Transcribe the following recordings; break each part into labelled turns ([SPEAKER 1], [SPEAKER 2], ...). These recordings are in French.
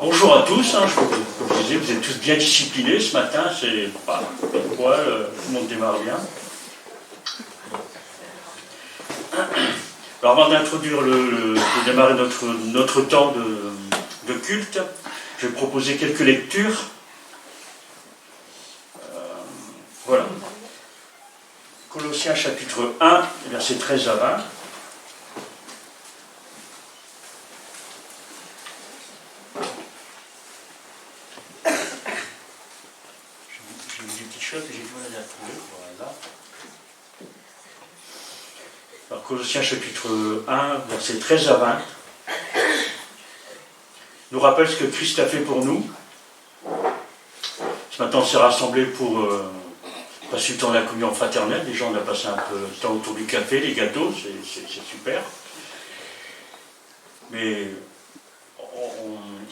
[SPEAKER 1] Alors bonjour à tous, comme je disais, vous êtes tous bien disciplinés ce matin, c'est pas poil, tout le monde démarre bien. Alors avant d'introduire de démarrer notre temps de culte, je vais proposer quelques lectures. Voilà. Colossiens chapitre 1, versets 13 à 20. Alors, Colossiens chapitre 1, versets 13 à 20, nous rappelle ce que Christ a fait pour nous. Ce matin, on s'est rassemblés pour passer le temps de la communion fraternelle. Déjà, on a passé un peu de temps autour du café, les gâteaux, c'est super. Mais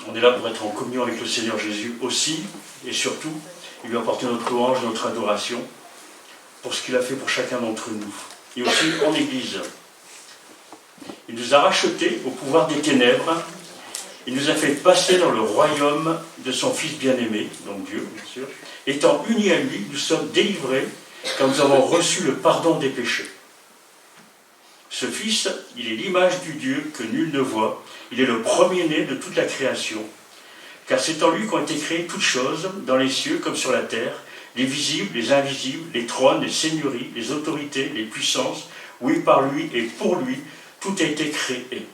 [SPEAKER 1] on est là pour être en communion avec le Seigneur Jésus aussi, et surtout, il lui apporter notre louange, notre adoration, pour ce qu'il a fait pour chacun d'entre nous. Et aussi en Église. Il nous a rachetés au pouvoir des ténèbres. Il nous a fait passer dans le royaume de son Fils bien-aimé, donc Dieu, bien sûr. Étant unis à lui, nous sommes délivrés quand nous avons reçu le pardon des péchés. Ce Fils, il est l'image du Dieu que nul ne voit. Il est le premier-né de toute la création. Car c'est en lui qu'ont été créées toutes choses, dans les cieux comme sur la terre, les visibles, les invisibles, les trônes, les seigneuries, les autorités, les puissances. Oui, par lui et pour lui, tout a été créé.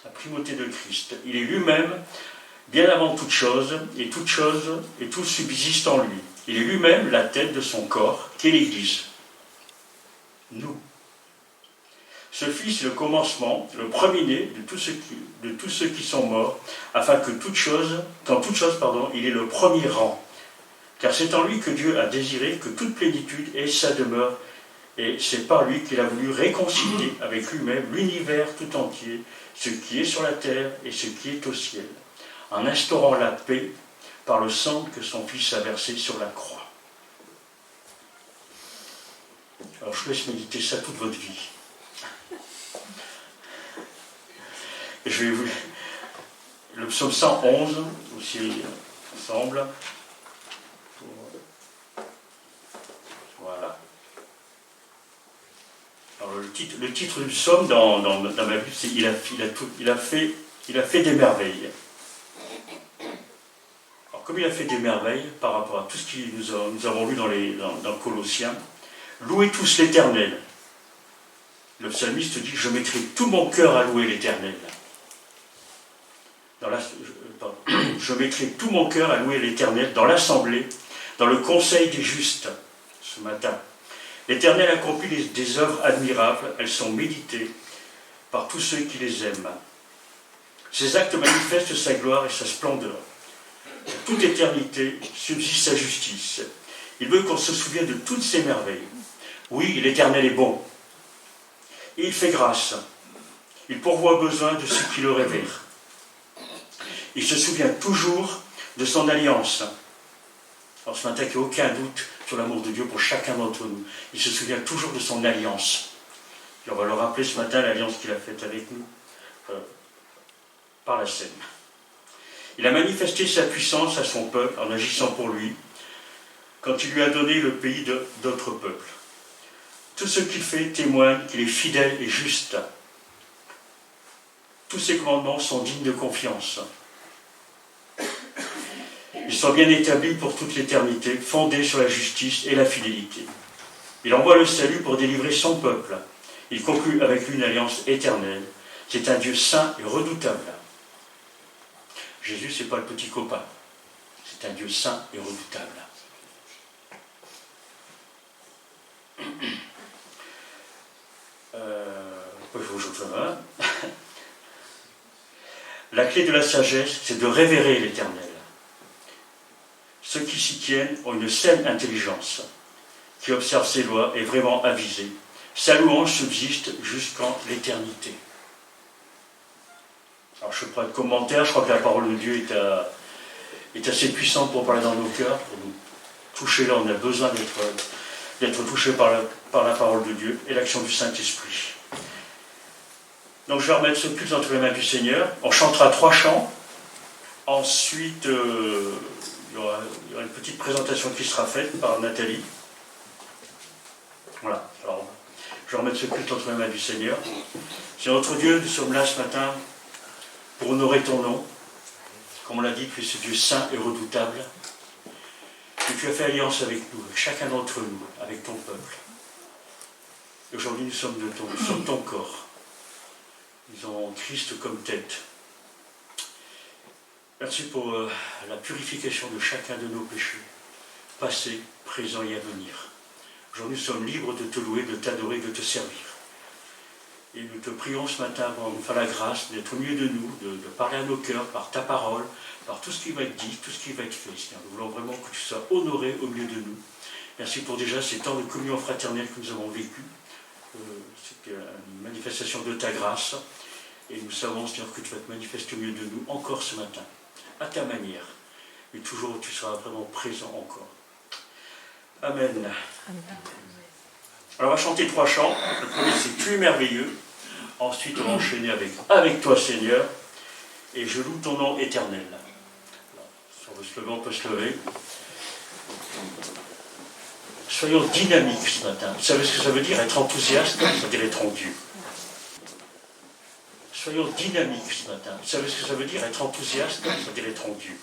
[SPEAKER 1] La primauté de Christ. Il est lui-même bien avant toute chose, et tout subsiste en lui. Il est lui-même la tête de son corps, qui est l'Église. Nous. Ce Fils est le commencement, le premier-né de tous ceux qui sont morts, afin que dans toute chose, il est le premier rang. Car c'est en lui que Dieu a désiré que toute plénitude ait sa demeure, et c'est par lui qu'il a voulu réconcilier avec lui-même l'univers tout entier, ce qui est sur la terre et ce qui est au ciel, en instaurant la paix par le sang que son Fils a versé sur la croix. Alors je vous laisse méditer ça toute votre vie. Et je vais vous... Le psaume 111, aussi ensemble. Voilà. Alors le titre du psaume dans ma Bible, c'est il a fait des merveilles. Alors comme il a fait des merveilles par rapport à tout ce que nous avons lu dans Colossiens, louez tous l'Éternel. Le psalmiste dit, je mettrai tout mon cœur à louer l'Éternel. Je mettrai tout mon cœur à louer l'Éternel dans l'assemblée, dans le conseil des justes, ce matin. L'Éternel accomplit des œuvres admirables, elles sont méditées par tous ceux qui les aiment. Ses actes manifestent sa gloire et sa splendeur. Pour toute éternité subsiste sa justice. Il veut qu'on se souvienne de toutes ses merveilles. Oui, l'Éternel est bon. Et il fait grâce. Il pourvoit aux besoins de ceux qui le révèrent. Il se souvient toujours de son alliance. Alors ce matin, il n'y a aucun doute sur l'amour de Dieu pour chacun d'entre nous. Il se souvient toujours de son alliance. Et on va le rappeler ce matin, l'alliance qu'il a faite avec nous par la scène. Il a manifesté sa puissance à son peuple en agissant pour lui, quand il lui a donné le pays d'autres peuples. Tout ce qu'il fait témoigne qu'il est fidèle et juste. Tous ses commandements sont dignes de confiance. Ils sont bien établis pour toute l'éternité, fondés sur la justice et la fidélité. Il envoie le salut pour délivrer son peuple. Il conclut avec lui une alliance éternelle. C'est un Dieu saint et redoutable. Jésus, ce n'est pas le petit copain. C'est un Dieu saint et redoutable. La clé de la sagesse, c'est de révérer l'Éternel. Ceux qui s'y tiennent ont une saine intelligence, qui observe ses lois est vraiment avisée. Sa louange subsiste jusqu'en l'éternité. Alors je ne fais pas de commentaires, je crois que la parole de Dieu est assez puissante pour parler dans nos cœurs, pour nous toucher là, on a besoin d'être touché par la parole de Dieu et l'action du Saint-Esprit. Donc je vais remettre ce culte entre les mains du Seigneur. On chantera 3 chants. Ensuite, il y aura une petite présentation qui sera faite par Nathalie. Voilà. Alors, je vais remettre ce culte entre les mains du Seigneur. C'est notre Dieu, nous sommes là ce matin pour honorer ton nom. Comme on l'a dit, tu es ce Dieu saint et redoutable. Et tu as fait alliance avec nous, avec chacun d'entre nous, avec ton peuple. Et aujourd'hui, nous sommes ton corps. Nous avons Christ comme tête. Merci pour la purification de chacun de nos péchés, passés, présents et à venir. Aujourd'hui, nous sommes libres de te louer, de t'adorer, de te servir. Et nous te prions ce matin pour nous faire la grâce d'être au milieu de nous, de parler à nos cœurs par ta parole, par tout ce qui va être dit, tout ce qui va être fait. Seigneur. Nous voulons vraiment que tu sois honoré au milieu de nous. Merci pour déjà ces temps de communion fraternelle que nous avons vécu. C'était une manifestation de ta grâce. Et nous savons, Seigneur, que tu vas te manifester au milieu de nous encore ce matin, à ta manière. Et toujours, tu seras vraiment présent encore. Amen. Amen. Alors, on va chanter 3 chants. Le premier, c'est « Tu es merveilleux ». Ensuite, on va enchaîner avec toi, Seigneur. Et « Je loue ton nom éternel ». Si on veut se lever, on peut se lever. Soyons dynamiques ce matin. Vous savez ce que ça veut dire, être enthousiaste? Ça veut dire être en Dieu. Soyons dynamiques ce matin. Vous savez ce que ça veut dire, être enthousiaste? Ça veut dire être en Dieu.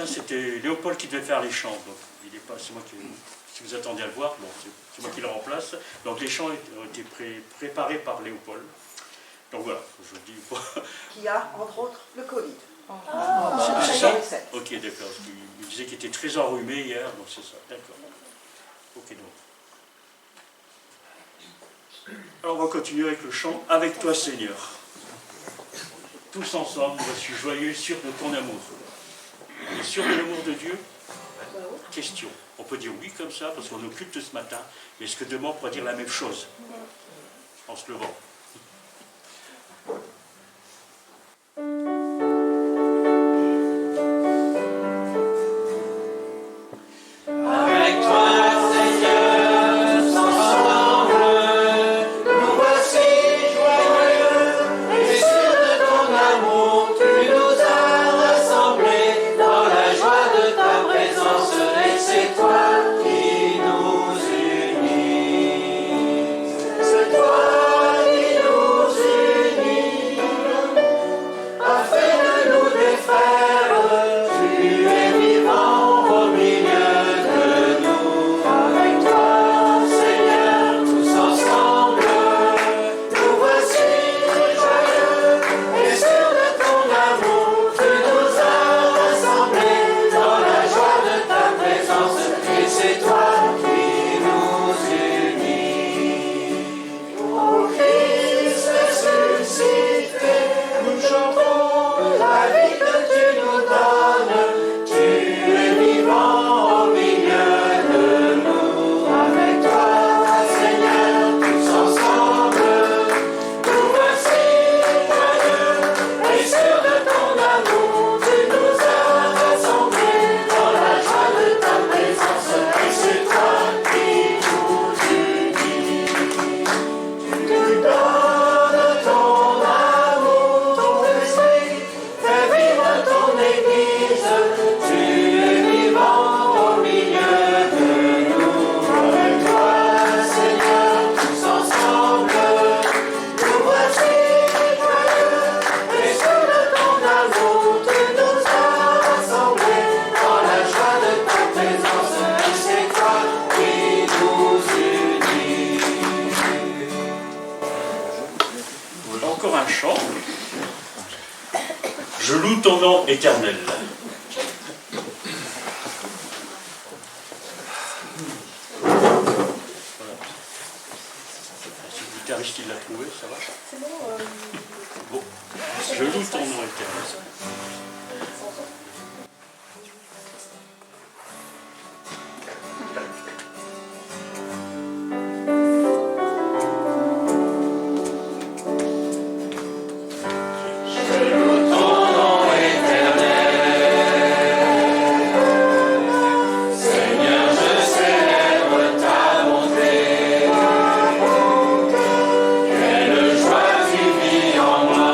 [SPEAKER 1] C'était Léopold qui devait faire les chants. Donc, il est pas, c'est moi qui, si vous attendiez à le voir, bon, c'est moi qui le remplace. Donc les chants ont été préparés par Léopold. Donc voilà, je dis pas.
[SPEAKER 2] Qui a, entre autres, le Covid.
[SPEAKER 1] C'est ça? Ok, d'accord. Il disait qu'il était très enrhumé hier, donc c'est ça. D'accord. Ok, donc. Alors on va continuer avec le chant « Avec toi Seigneur ». Tous ensemble, je suis joyeux, sûr de ton amour. Et sûr de l'amour de Dieu? Question. On peut dire oui comme ça, parce qu'on occulte ce matin, mais est-ce que demain on pourra dire la même chose en se levant? Je loue ton nom éternel. Voilà. Si le guitariste il l'a trouvé, ça va?
[SPEAKER 2] C'est bon.
[SPEAKER 1] Bon. Je loue ton nom éternel.
[SPEAKER 3] Quelle joie tu vis en moi.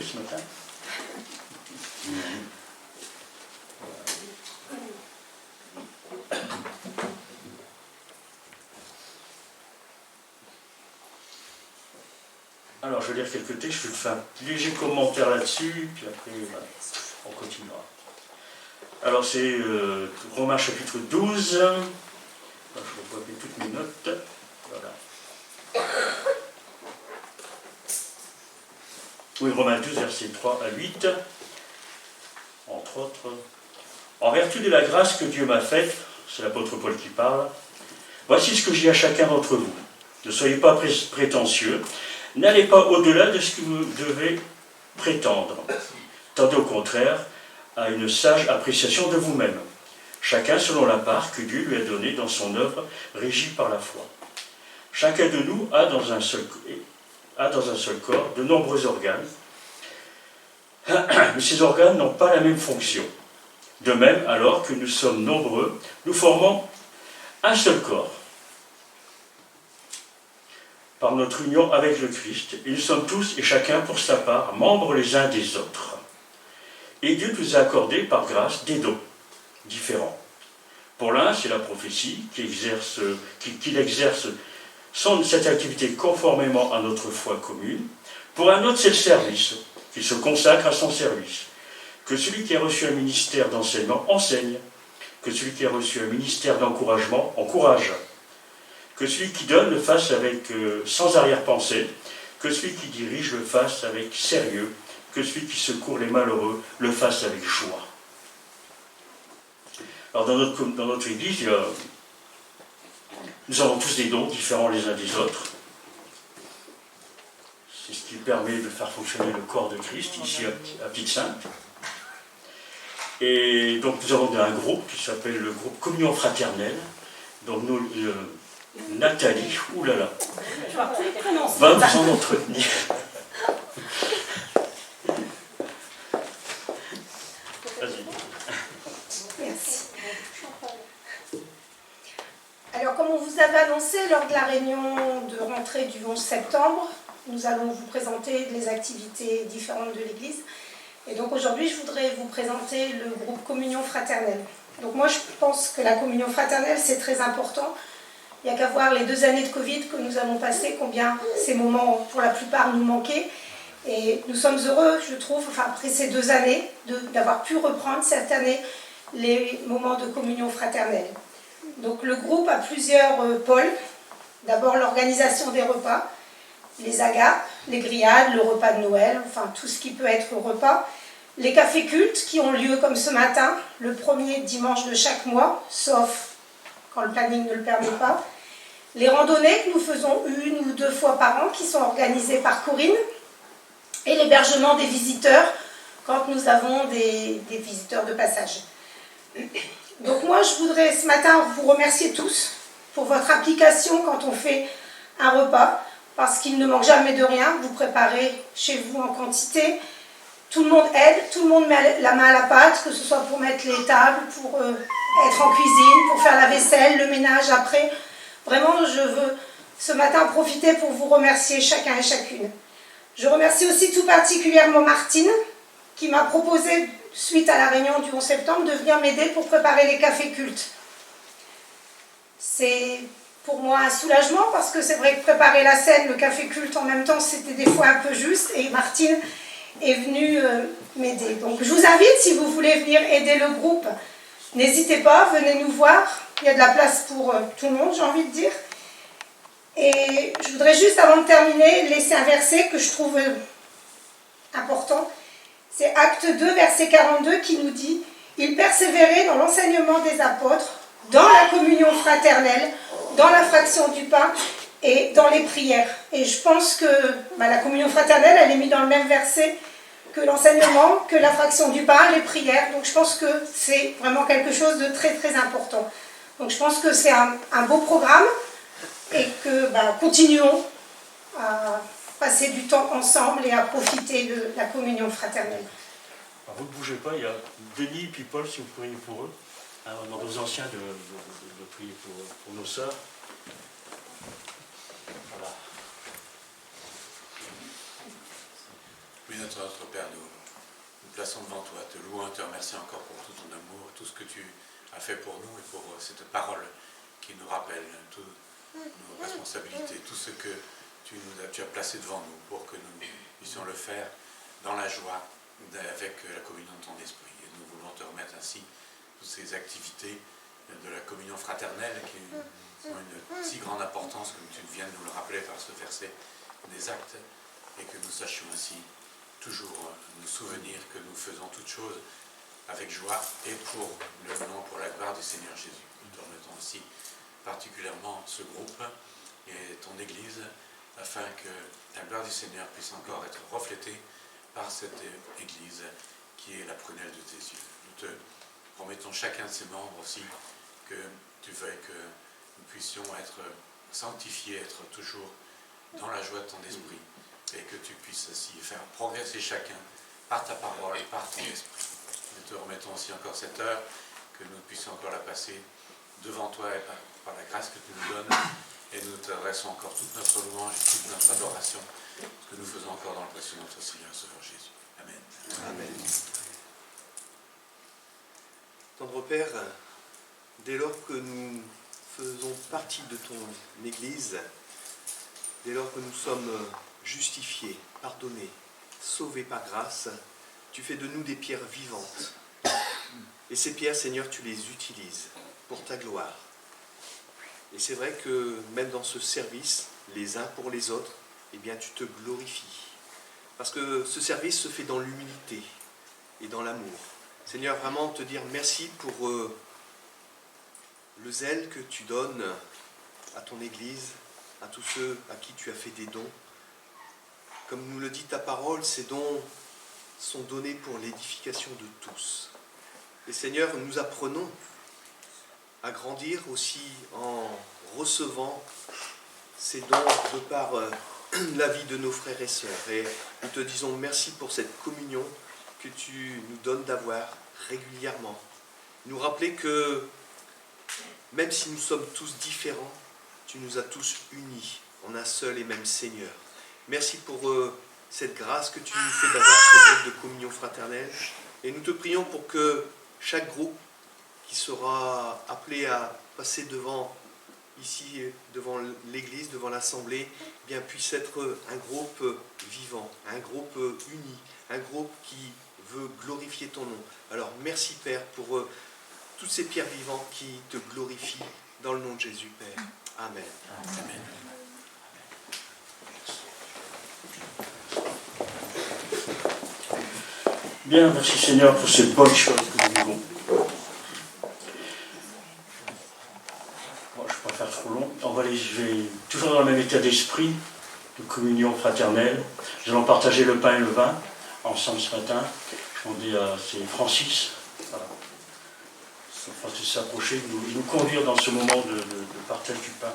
[SPEAKER 1] feuilles ce matin. Alors, je vais lire quelques textes, je vais faire un léger commentaire là-dessus, puis après, voilà, on continuera. Alors, c'est Romains chapitre 12. Alors, je vais reprendre toutes mes notes. Voilà. Oui, Romains 12, versets 3 à 8. Entre autres. En vertu de la grâce que Dieu m'a faite, c'est l'apôtre Paul qui parle, voici ce que j'ai à chacun d'entre vous. Ne soyez pas prétentieux. N'allez pas au-delà de ce que vous devez prétendre. Tendez au contraire à une sage appréciation de vous-même. Chacun selon la part que Dieu lui a donnée dans son œuvre, régie par la foi. Chacun de nous a dans un seul corps de nombreux organes, mais ces organes n'ont pas la même fonction. De même, alors que nous sommes nombreux, nous formons un seul corps. Par notre union avec le Christ, et nous sommes tous et chacun pour sa part membres les uns des autres. Et Dieu nous a accordé par grâce des dons différents. Pour l'un, c'est la prophétie qu'il exerce cette activité conformément à notre foi commune. Pour un autre, c'est le service, qu'il se consacre à son service. Que celui qui a reçu un ministère d'enseignement enseigne. Que celui qui a reçu un ministère d'encouragement encourage. Que celui qui donne le fasse sans arrière-pensée, que celui qui dirige le fasse avec sérieux, que celui qui secourt les malheureux le fasse avec joie. Alors dans notre Église, nous avons tous des dons différents les uns des autres. C'est ce qui permet de faire fonctionner le corps de Christ, ici à Petite-Sainte. Et donc nous avons un groupe qui s'appelle le groupe Communion Fraternelle. Donc Nathalie, oulala, va nous en entretenir. Vas-y.
[SPEAKER 3] Merci. Alors, comme on vous avait annoncé lors de la réunion de rentrée du 11 septembre, nous allons vous présenter les activités différentes de l'Église. Et donc aujourd'hui, je voudrais vous présenter le groupe Communion Fraternelle. Donc moi, je pense que la communion fraternelle, c'est très important. Il n'y a qu'à voir les 2 années de Covid que nous avons passées, combien ces moments, pour la plupart, nous manquaient. Et nous sommes heureux, je trouve, après ces 2 années, d'avoir pu reprendre cette année les moments de communion fraternelle. Donc le groupe a plusieurs pôles. D'abord l'organisation des repas, les agapes, les grillades, le repas de Noël, enfin tout ce qui peut être repas. Les cafés cultes qui ont lieu comme ce matin, le premier dimanche de chaque mois, sauf quand le planning ne le permet pas. Les randonnées que nous faisons 1 ou 2 fois par an, qui sont organisées par Corinne. Et l'hébergement des visiteurs, quand nous avons des visiteurs de passage. Donc moi, je voudrais ce matin vous remercier tous pour votre implication quand on fait un repas, parce qu'il ne manque jamais de rien. Vous préparez chez vous en quantité. Tout le monde aide, tout le monde met la main à la pâte, que ce soit pour mettre les tables, pour être en cuisine, pour faire la vaisselle, le ménage après. Vraiment, je veux ce matin profiter pour vous remercier chacun et chacune. Je remercie aussi tout particulièrement Martine, qui m'a proposé, suite à la réunion du 11 septembre, de venir m'aider pour préparer les cafés cultes. C'est pour moi un soulagement, parce que c'est vrai que préparer la scène, le café culte en même temps, c'était des fois un peu juste, et Martine est venue m'aider. Donc je vous invite, si vous voulez venir aider le groupe, n'hésitez pas, venez nous voir. Il y a de la place pour tout le monde, j'ai envie de dire. Et je voudrais juste, avant de terminer, laisser un verset que je trouve important. C'est Acte 2, verset 42, qui nous dit « Ils persévéraient dans l'enseignement des apôtres, dans la communion fraternelle, dans la fraction du pain et dans les prières. » Et je pense que la communion fraternelle, elle est mise dans le même verset que l'enseignement, que la fraction du pain, les prières. Donc je pense que c'est vraiment quelque chose de très très important. Donc je pense que c'est un beau programme et que continuons à passer du temps ensemble et à profiter de la communion fraternelle.
[SPEAKER 1] Alors, vous ne bougez pas, il y a Denis et puis Paul, si vous priez pour eux. On demande aux anciens de prier pour nos sœurs. Voilà.
[SPEAKER 4] Oui, notre Père, nous plaçons devant toi, te louons et te remercions encore pour tout ton amour, tout ce que tu as fait pour nous et pour cette parole qui nous rappelle toutes nos responsabilités, tout ce que tu as placé devant nous pour que nous puissions le faire dans la joie avec la communion de ton esprit. Et nous voulons te remettre ainsi toutes ces activités de la communion fraternelle qui ont une si grande importance, comme tu viens de nous le rappeler par ce verset, des actes, et que nous sachions ainsi toujours nous souvenir que nous faisons toutes choses avec joie et pour le nom, pour la gloire du Seigneur Jésus. Nous te remettons aussi particulièrement ce groupe et ton Église, afin que la gloire du Seigneur puisse encore être reflétée par cette Église qui est la prunelle de tes yeux. Nous te promettons chacun de ses membres aussi que tu veuilles que nous puissions être sanctifiés, être toujours dans la joie de ton esprit, et que tu puisses aussi faire progresser chacun par ta parole et par ton esprit. Nous te remettons aussi encore cette heure, que nous puissions encore la passer devant toi et par la grâce que tu nous donnes, et nous t'adressons encore toute notre louange et toute notre adoration, ce que nous faisons encore dans le précieux de notre Seigneur Sauveur Jésus. Amen.
[SPEAKER 5] Amen. Tendre Père, dès lors que nous faisons partie de ton Église, dès lors que nous sommes justifiés, pardonnés, sauvés par grâce, tu fais de nous des pierres vivantes. Et ces pierres, Seigneur, tu les utilises pour ta gloire. Et c'est vrai que même dans ce service, les uns pour les autres, eh bien, tu te glorifies. Parce que ce service se fait dans l'humilité et dans l'amour. Seigneur, vraiment te dire merci pour le zèle que tu donnes à ton Église, à tous ceux à qui tu as fait des dons. Comme nous le dit ta parole, ces dons sont donnés pour l'édification de tous. Et Seigneur, nous apprenons à grandir aussi en recevant ces dons de par la vie de nos frères et sœurs. Et nous te disons merci pour cette communion que tu nous donnes d'avoir régulièrement. Nous rappeler que même si nous sommes tous différents, tu nous as tous unis en un seul et même Seigneur. Merci pour cette grâce que tu nous fais d'avoir ce groupe de communion fraternelle. Et nous te prions pour que chaque groupe qui sera appelé à passer devant ici, devant l'Église, devant l'Assemblée, eh bien puisse être un groupe vivant, un groupe uni, un groupe qui veut glorifier ton nom. Alors merci Père pour toutes ces pierres vivantes qui te glorifient dans le nom de Jésus, Père. Amen.
[SPEAKER 4] Amen.
[SPEAKER 1] Bien, merci Seigneur pour ces bonnes choses que nous vivons. Bon, je ne vais pas faire trop long. Je vais toujours dans le même état d'esprit, de communion fraternelle. Nous allons partager le pain et le vin ensemble ce matin. On dit c'est Francis. Voilà. Francis s'approcher, nous conduire dans ce moment de partage du pain.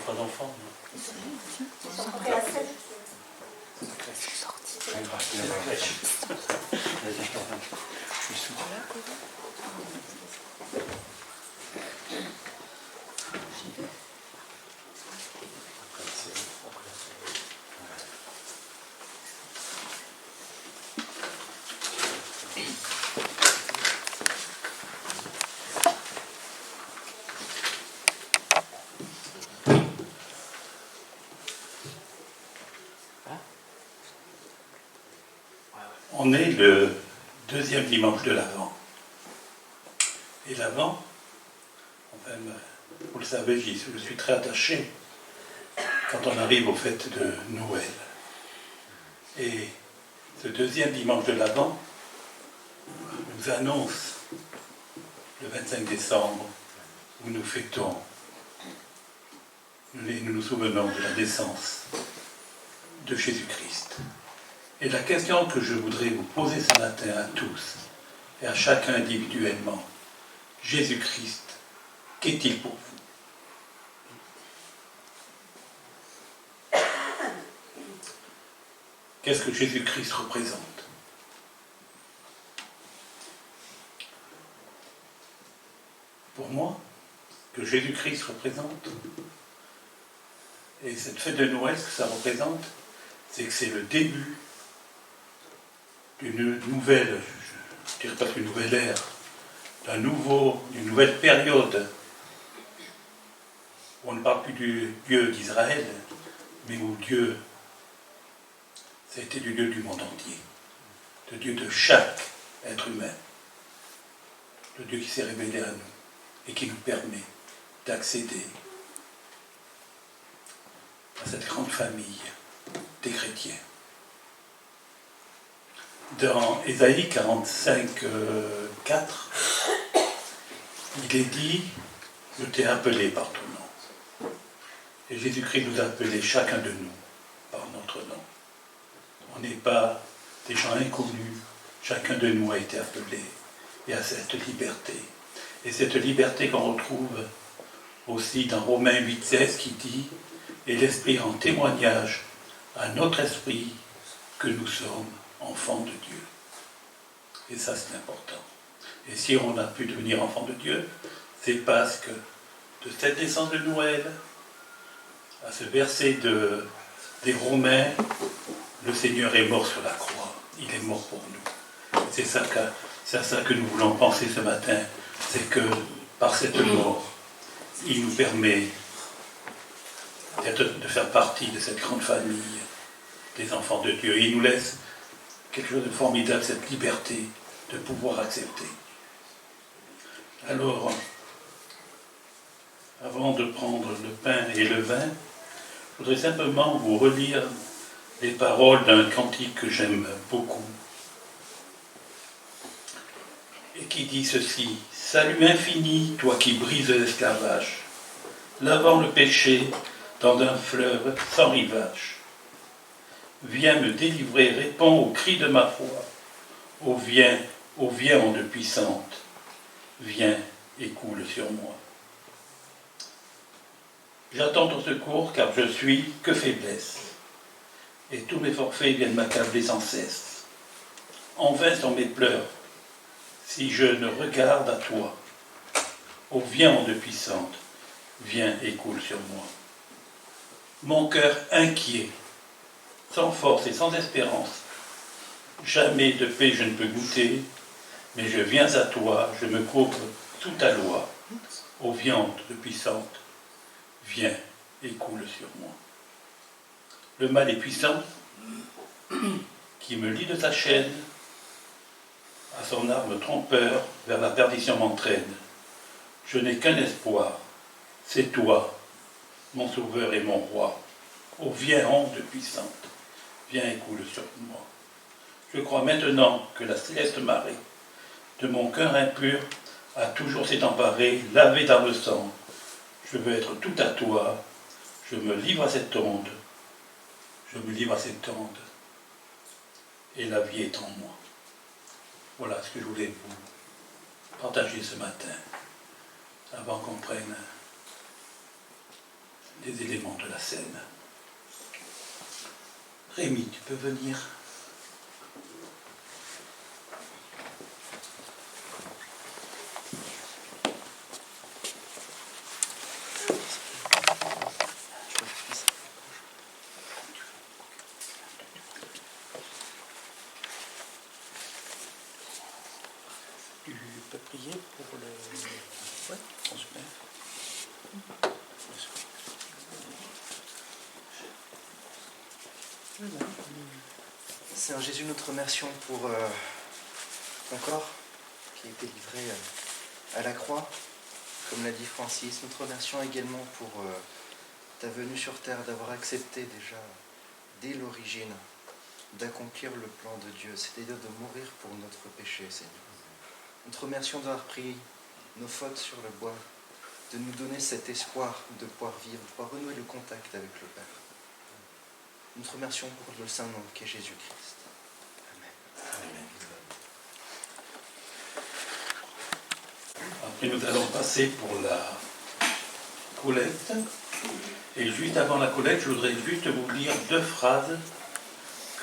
[SPEAKER 1] Pas d'enfants, non.
[SPEAKER 3] Ils sont prêts à celle.
[SPEAKER 6] On est le deuxième dimanche de l'Avent. Et l'Avent, enfin, vous le savez, je suis très attaché quand on arrive aux fêtes de Noël. Et ce deuxième dimanche de l'Avent nous annonce le 25 décembre où nous fêtons, nous nous souvenons de la naissance de Jésus-Christ. Et la question que je voudrais vous poser ce matin à tous, et à chacun individuellement, Jésus-Christ, qu'est-il pour vous? qu'est-ce que Jésus-Christ représente. Pour moi, que Jésus-Christ représente, et cette fête de Noël, ce que ça représente, c'est que c'est le début d'une nouvelle, je ne dirais pas qu'une nouvelle ère, d'une nouvelle période où on ne parle plus du Dieu d'Israël, mais où Dieu, ça a été le Dieu du monde entier, le Dieu de chaque être humain, le Dieu qui s'est révélé à nous et qui nous permet d'accéder à cette grande famille des chrétiens. Dans Ésaïe 45, 4, il est dit « Je t'ai appelé par ton nom ». Et Jésus-Christ nous a appelés chacun de nous par notre nom. On n'est pas des gens inconnus, chacun de nous a été appelé et a cette liberté. Et cette liberté qu'on retrouve aussi dans Romains 8,16 qui dit « Et l'Esprit rend témoignage à notre esprit que nous sommes enfants de Dieu ». Et ça, c'est important. Et si on a pu devenir enfant de Dieu, c'est parce que de cette naissance de Noël à ce verset des Romains, le Seigneur est mort sur la croix. Il est mort pour nous. C'est ça que nous voulons penser ce matin. C'est que par cette mort, il nous permet de faire partie de cette grande famille des enfants de Dieu. Il nous laisse quelque chose de formidable, cette liberté de pouvoir accepter. Alors, avant de prendre le pain et le vin, je voudrais simplement vous relire les paroles d'un cantique que j'aime beaucoup et qui dit ceci: « Salut infini, toi qui brises l'esclavage, lavant le péché dans un fleuve sans rivage. Viens me délivrer, réponds au cri de ma foi. Ô viens, onde puissante, viens et coule sur moi. J'attends ton secours, car je suis que faiblesse, et tous mes forfaits viennent m'accabler sans cesse. En vain sont mes pleurs, si je ne regarde à toi. Ô viens, onde puissante, viens et coule sur moi. Mon cœur inquiet, sans force et sans espérance, jamais de paix je ne peux goûter, mais je viens à toi, je me couvre sous ta loi. Ô viande puissante, viens et coule sur moi. Le mal est puissant, qui me lie de sa chaîne, à son arme trompeur, vers la perdition m'entraîne. Je n'ai qu'un espoir, c'est toi, mon sauveur et mon roi. Ô viens, onde puissante, viens et coule sur moi. Je crois maintenant que la céleste marée de mon cœur impur a toujours s'est emparée, lavée dans le sang. Je veux être tout à toi, je me livre à cette onde, et la vie est en moi. Voilà ce que je voulais vous partager ce matin, avant qu'on prenne les éléments de la scène. Rémi, tu peux venir? Tu peux prier pour le... Ouais, super.
[SPEAKER 7] Seigneur Jésus, nous te remercions pour ton corps qui a été livré à la croix, comme l'a dit Francis. Nous te remercions également pour ta venue sur terre, d'avoir accepté déjà, dès l'origine, d'accomplir le plan de Dieu, c'est-à-dire de mourir pour notre péché, Seigneur. Nous te remercions d'avoir pris nos fautes sur le bois, de nous donner cet espoir de pouvoir vivre, de pouvoir renouer le contact avec le Père. Nous te remercions pour le saint nom qu'est Jésus-Christ. Amen.
[SPEAKER 6] Après, nous allons passer pour la collecte. Et juste avant la collecte, je voudrais juste vous lire deux phrases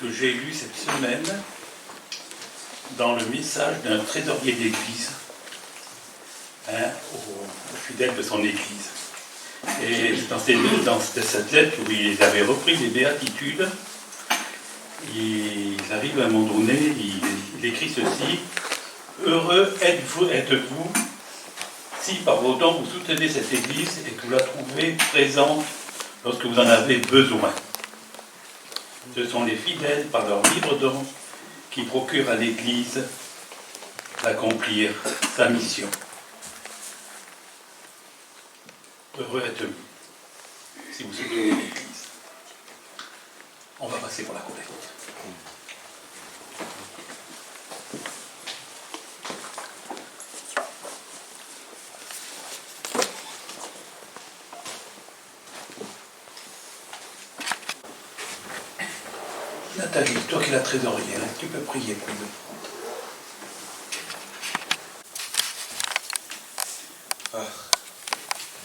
[SPEAKER 6] que j'ai lu cette semaine dans le message d'un trésorier d'église, aux fidèles de son église. Et dans cette lettre où il avait repris les béatitudes, il arrive à un moment donné, il écrit ceci: heureux êtes-vous si par vos dons vous soutenez cette église et que vous la trouvez présente lorsque vous en avez besoin. Ce sont les fidèles, par leur libre don, qui procurent à l'église d'accomplir sa mission. Heureux êtes-vous si vous soutenez l'église. On va passer pour la collecte. Nathalie, toi qui es la trésorière, tu peux prier pour nous.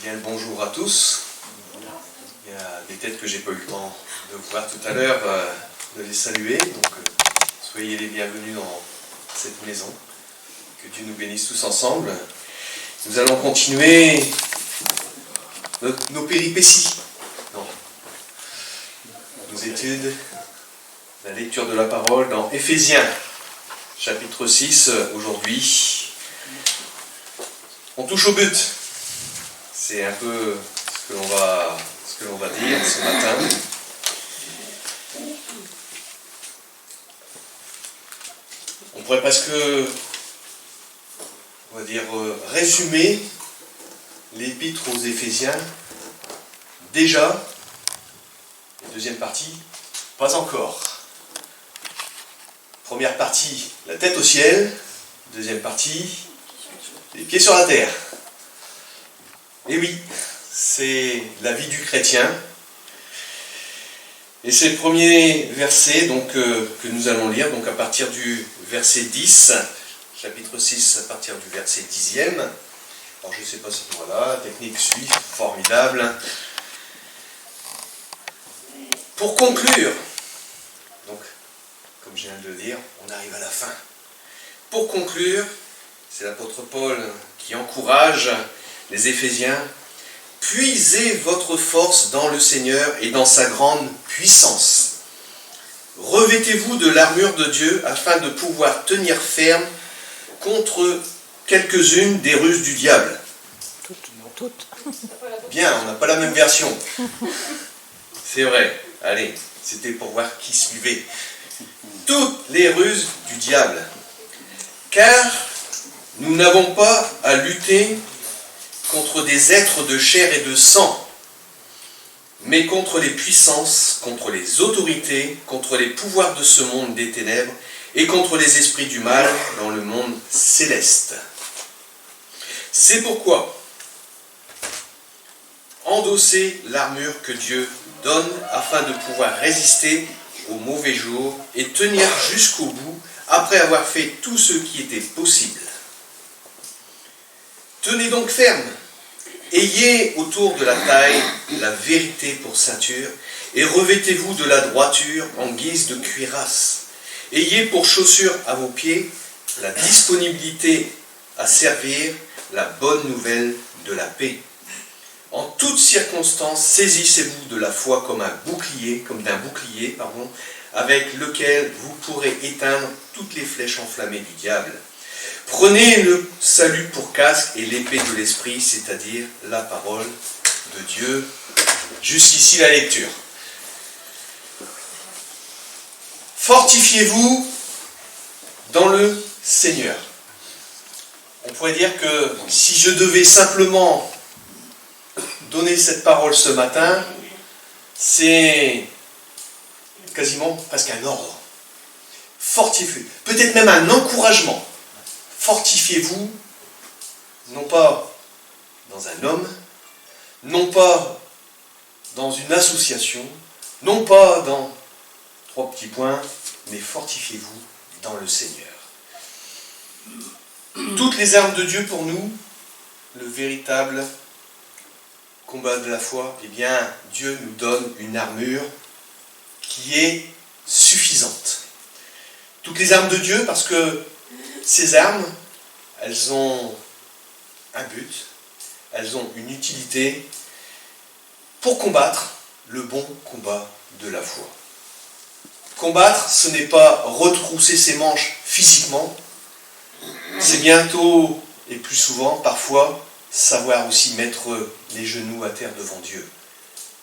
[SPEAKER 5] Bien le bonjour à tous. Il y a des têtes que j'ai pas eu le temps de voir tout à l'heure, de les saluer. Donc soyez les bienvenus dans cette maison. Que Dieu nous bénisse tous ensemble. Nous allons continuer nos péripéties. Nos études, la lecture de la parole dans Éphésiens, chapitre 6, aujourd'hui. On touche au but. C'est un peu ce que l'on va dire ce matin. On pourrait presque, on va dire, résumer l'épître aux Éphésiens. Déjà, la deuxième partie, pas encore. Première partie, la tête au ciel. Deuxième partie, les pieds sur la terre. Et oui, c'est la vie du chrétien. Et c'est le premier verset donc, que nous allons lire, donc à partir du verset 10, chapitre 6, à partir du verset 10e. Alors je ne sais pas si voilà, la technique suit, formidable. Pour conclure, donc, comme je viens de le dire, on arrive à la fin. Pour conclure, c'est l'apôtre Paul qui encourage les Éphésiens: puisez votre force dans le Seigneur et dans sa grande puissance. Revêtez-vous de l'armure de Dieu afin de pouvoir tenir ferme contre quelques-unes des ruses du diable. Toutes. Bien, on n'a pas la même version. C'est vrai. Allez, c'était pour voir qui suivait. Toutes les ruses du diable. Car nous n'avons pas à lutter contre des êtres de chair et de sang, mais contre les puissances, contre les autorités, contre les pouvoirs de ce monde des ténèbres et contre les esprits du mal dans le monde céleste. C'est pourquoi endossez l'armure que Dieu donne afin de pouvoir résister aux mauvais jours et tenir jusqu'au bout après avoir fait tout ce qui était possible. Tenez donc ferme, ayez autour de la taille la vérité pour ceinture, et revêtez-vous de la droiture en guise de cuirasse. Ayez pour chaussure à vos pieds la disponibilité à servir la bonne nouvelle de la paix. En toutes circonstances, saisissez-vous de la foi comme d'un bouclier, avec lequel vous pourrez éteindre toutes les flèches enflammées du diable. Prenez le salut pour casque et l'épée de l'esprit, c'est-à-dire la parole de Dieu. Jusqu'ici la lecture. Fortifiez-vous dans le Seigneur. On pourrait dire que si je devais simplement donner cette parole ce matin, c'est quasiment presque un ordre. Fortifiez, peut-être même un encouragement. Fortifiez-vous, non pas dans un homme, non pas dans une association, non pas dans 3 petits points, mais fortifiez-vous dans le Seigneur. Toutes les armes de Dieu pour nous, le véritable combat de la foi, eh bien, Dieu nous donne une armure qui est suffisantes. Toutes les armes de Dieu, parce que ces armes, elles ont un but, elles ont une utilité pour combattre le bon combat de la foi. Combattre, ce n'est pas retrousser ses manches physiquement, c'est bientôt, et plus souvent, parfois, savoir aussi mettre les genoux à terre devant Dieu.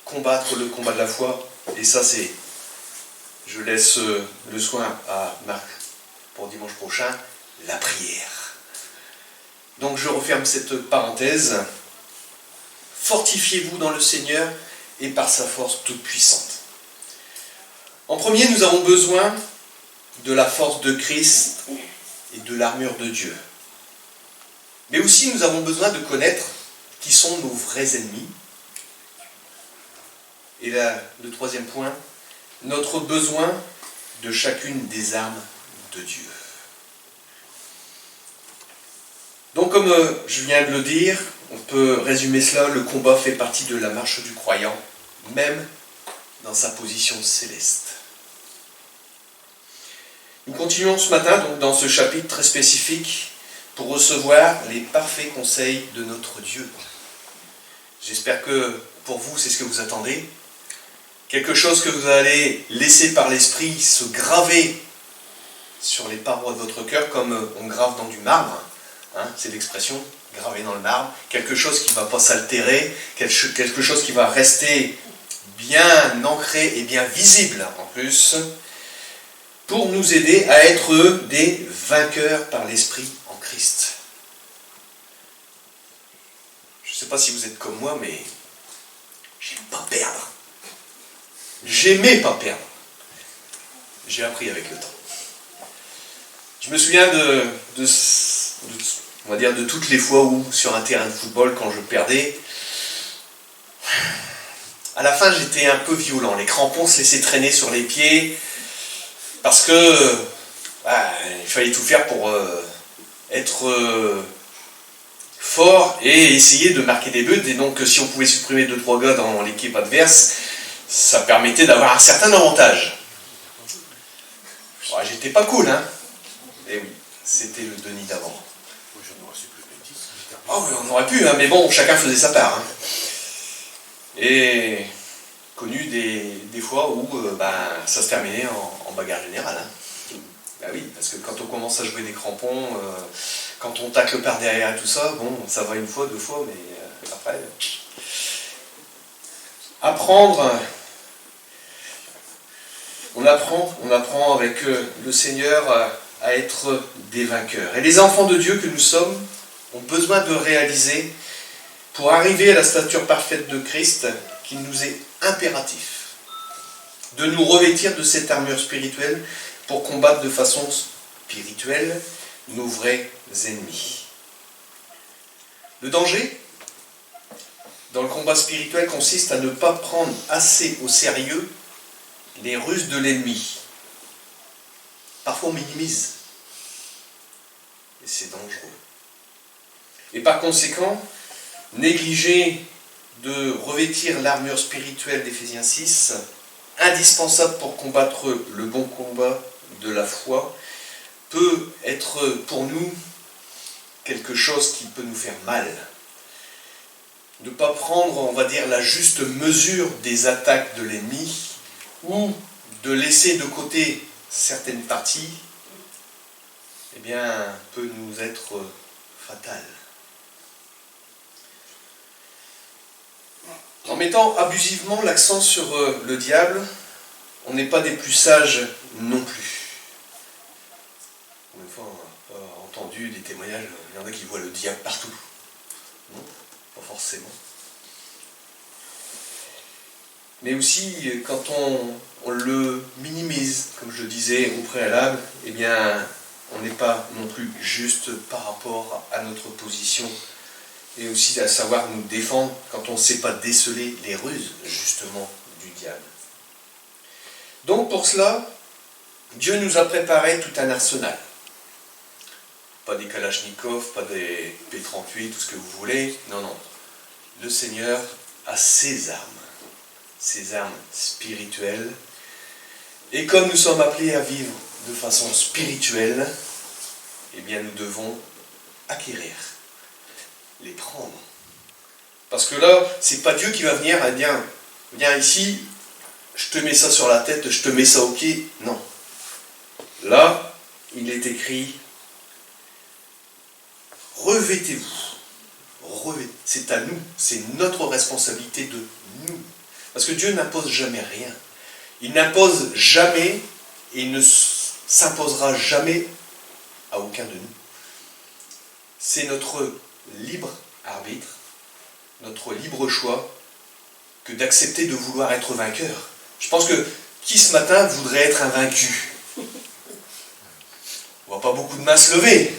[SPEAKER 5] Combattre le combat de la foi, et ça c'est, je laisse le soin à Marc pour dimanche prochain, la prière. Donc je referme cette parenthèse. Fortifiez-vous dans le Seigneur et par sa force toute puissante. En premier, nous avons besoin de la force de Christ et de l'armure de Dieu. Mais aussi, nous avons besoin de connaître qui sont nos vrais ennemis. Et là, le troisième point, notre besoin de chacune des armes de Dieu. Donc, comme je viens de le dire, on peut résumer cela, le combat fait partie de la marche du croyant, même dans sa position céleste. Nous continuons ce matin donc, dans ce chapitre très spécifique pour recevoir les parfaits conseils de notre Dieu. J'espère que pour vous, c'est ce que vous attendez. Quelque chose que vous allez laisser par l'Esprit se graver sur les parois de votre cœur comme on grave dans du marbre. Hein, c'est l'expression, gravé dans le marbre. Quelque chose qui ne va pas s'altérer, quelque chose qui va rester bien ancré et bien visible en plus, pour nous aider à être des vainqueurs par l'Esprit en Christ. Je ne sais pas si vous êtes comme moi, mais j'aime pas perdre. J'aimais pas perdre. J'ai appris avec le temps. Je me souviens on va dire de toutes les fois où, sur un terrain de football, quand je perdais, à la fin j'étais un peu violent. Les crampons se laissaient traîner sur les pieds, parce que il fallait tout faire pour être fort et essayer de marquer des buts. Et donc si on pouvait supprimer 2-3 gars dans l'équipe adverse, ça permettait d'avoir un certain avantage. J'étais pas cool, hein. Et oui, c'était le Denis d'avant. Oh, oui, on aurait pu, hein, mais bon, chacun faisait sa part. Hein. Et connu des fois où ça se terminait en bagarre générale. Hein. Bah oui, parce que quand on commence à jouer des crampons, quand on tacle par derrière et tout ça, bon, ça va une fois, 2 fois, mais après... Apprendre... On apprend avec le Seigneur à être des vainqueurs. Et les enfants de Dieu que nous sommes ont besoin de réaliser, pour arriver à la stature parfaite de Christ, qu'il nous est impératif de nous revêtir de cette armure spirituelle pour combattre de façon spirituelle nos vrais ennemis. Le danger dans le combat spirituel consiste à ne pas prendre assez au sérieux les ruses de l'ennemi. Parfois on minimise. Et c'est dangereux. Et par conséquent, négliger de revêtir l'armure spirituelle d'Éphésiens 6, indispensable pour combattre le bon combat de la foi, peut être pour nous quelque chose qui peut nous faire mal. Ne pas prendre, on va dire, la juste mesure des attaques de l'ennemi, ou de laisser de côté certaines parties, eh bien, peut nous être fatal. En mettant abusivement l'accent sur le diable, on n'est pas des plus sages non plus. Une fois, on a entendu des témoignages, il y en a qui voient le diable partout. Non, pas forcément. Mais aussi, quand on le minimise, comme je le disais au préalable, eh bien, on n'est pas non plus juste par rapport à notre position. Et aussi à savoir nous défendre quand on ne sait pas déceler les ruses, justement, du diable. Donc pour cela, Dieu nous a préparé tout un arsenal. Pas des Kalachnikov, pas des P38, tout ce que vous voulez. Non, non. Le Seigneur a ses armes spirituelles. Et comme nous sommes appelés à vivre de façon spirituelle, eh bien nous devons acquérir, les prendre. Parce que là, c'est pas Dieu qui va venir et dire, viens ici, je te mets ça sur la tête, je te mets ça au pied. Non. Là, il est écrit, revêtez-vous. C'est à nous, c'est notre responsabilité de nous. Parce que Dieu n'impose jamais rien. Il n'impose jamais et il ne s'imposera jamais à aucun de nous. C'est notre libre arbitre, notre libre choix que d'accepter de vouloir être vainqueur. Je pense que qui ce matin voudrait être un vaincu? On voit pas beaucoup de mains se lever.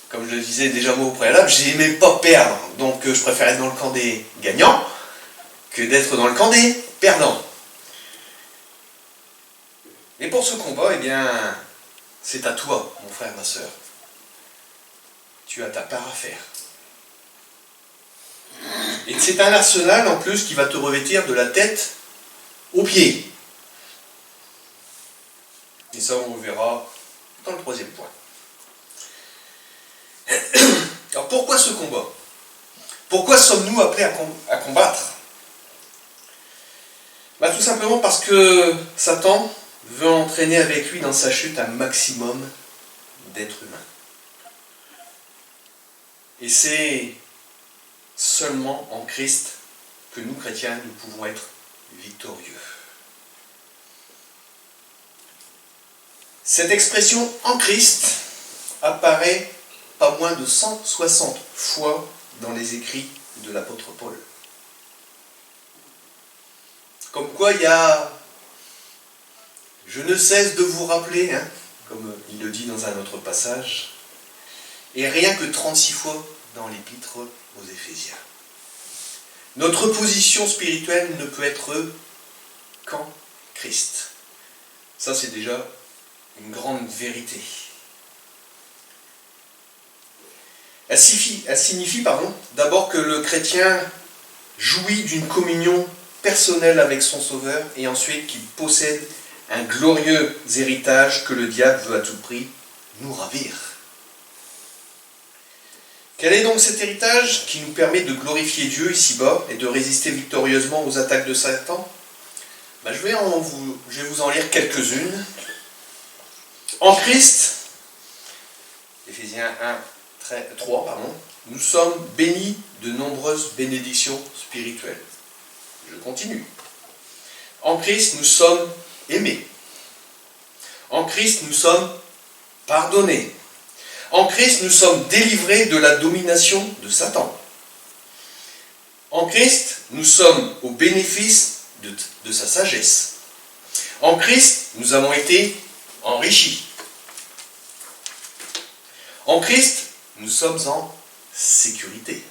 [SPEAKER 5] Comme je le disais déjà moi au préalable, j'aimais pas perdre. Donc je préfère être dans le camp des gagnants que d'être dans le camp des perdants. Et pour ce combat, eh bien, c'est à toi, mon frère, ma sœur. Tu as ta part à faire. Et c'est un arsenal en plus qui va te revêtir de la tête aux pieds. Et ça, on le verra dans le troisième point. Alors pourquoi ce combat? Pourquoi sommes-nous appelés à combattre? Tout simplement parce que Satan veut entraîner avec lui dans sa chute un maximum d'êtres humains. Et c'est seulement en Christ que nous, chrétiens, nous pouvons être victorieux. Cette expression « en Christ » apparaît pas moins de 160 fois dans les écrits de l'apôtre Paul. Comme quoi il y a... Je ne cesse de vous rappeler, comme il le dit dans un autre passage, et rien que 36 fois dans l'épître aux Éphésiens. Notre position spirituelle ne peut être qu'en Christ. Ça, c'est déjà une grande vérité. Elle signifie d'abord que le chrétien jouit d'une communion personnelle avec son Sauveur et ensuite qu'il possède un glorieux héritage que le diable veut à tout prix nous ravir. Quel est donc cet héritage qui nous permet de glorifier Dieu ici-bas et de résister victorieusement aux attaques de Satan? Je vais vous en lire quelques-unes. En Christ, Éphésiens 3, nous sommes bénis de nombreuses bénédictions spirituelles. Je continue. En Christ, nous sommes aimés. En Christ, nous sommes pardonnés. En Christ, nous sommes délivrés de la domination de Satan. En Christ, nous sommes au bénéfice de sa sagesse. En Christ, nous avons été enrichis. En Christ, nous sommes en sécurité.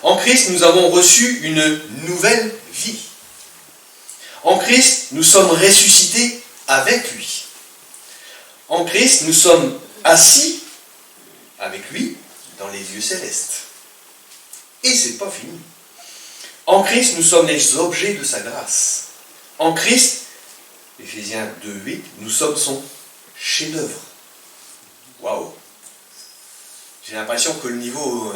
[SPEAKER 5] En Christ, nous avons reçu une nouvelle vie. En Christ, nous sommes ressuscités avec lui. En Christ, nous sommes assis avec lui dans les lieux célestes. Et c'est pas fini. En Christ, nous sommes les objets de sa grâce. En Christ, Éphésiens 2:8, nous sommes son chef-d'œuvre. Waouh! J'ai l'impression que le niveau,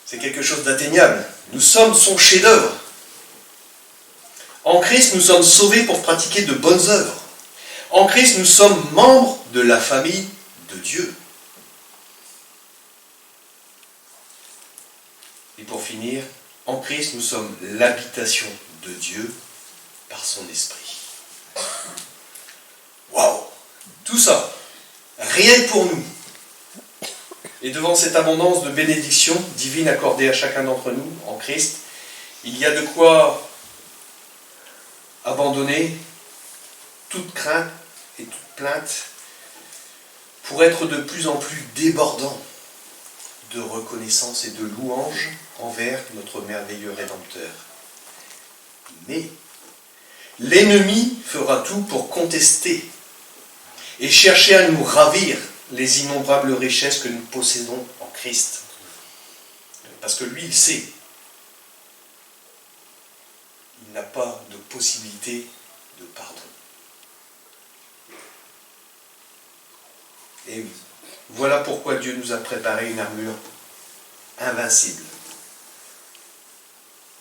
[SPEAKER 5] c'est quelque chose d'atteignable. Nous sommes son chef-d'œuvre. En Christ, nous sommes sauvés pour pratiquer de bonnes œuvres. En Christ, nous sommes membres de la famille de Dieu. Et pour finir, en Christ, nous sommes l'habitation de Dieu par son esprit. Waouh! Tout ça, rien que pour nous. Et devant cette abondance de bénédictions divines accordées à chacun d'entre nous en Christ, il y a de quoi abandonner toute crainte et toute plainte pour être de plus en plus débordant de reconnaissance et de louange envers notre merveilleux Rédempteur. Mais l'ennemi fera tout pour contester et chercher à nous ravir les innombrables richesses que nous possédons en Christ. Parce que lui, il sait. Il n'a pas de possibilité de pardon. Et oui, voilà pourquoi Dieu nous a préparé une armure invincible.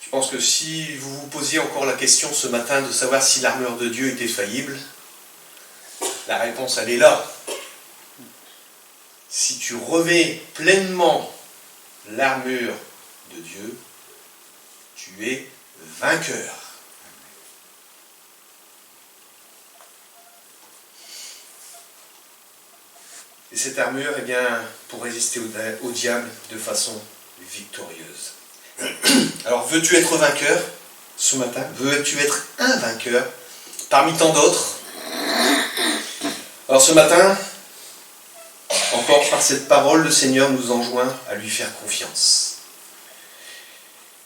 [SPEAKER 5] Je pense que si vous vous posiez encore la question ce matin de savoir si l'armure de Dieu était faillible, la réponse elle est là. Si tu revêts pleinement l'armure de Dieu, tu es vainqueur. Et cette armure, eh bien, pour résister au diable de façon victorieuse. Alors, veux-tu être vainqueur ce matin? Veux-tu être un vainqueur parmi tant d'autres? Alors ce matin, encore par cette parole, le Seigneur nous enjoint à lui faire confiance.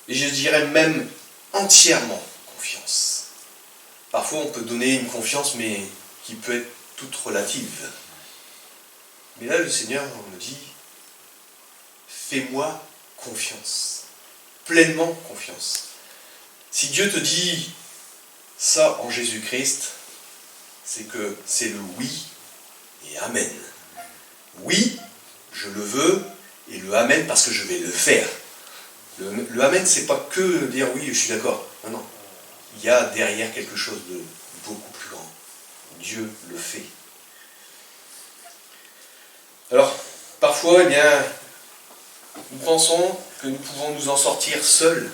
[SPEAKER 5] Et je dirais même entièrement confiance. Parfois on peut donner une confiance, mais qui peut être toute relative. Mais là, le Seigneur me dit, fais-moi confiance. Pleinement confiance. Si Dieu te dit ça en Jésus-Christ, c'est que c'est le oui et amen. Oui, je le veux, et le amen parce que je vais le faire. Le amen, c'est pas que dire oui, je suis d'accord. Non, non. Il y a derrière quelque chose de beaucoup plus grand. Dieu le fait. Alors, parfois, eh bien, nous pensons que nous pouvons nous en sortir seuls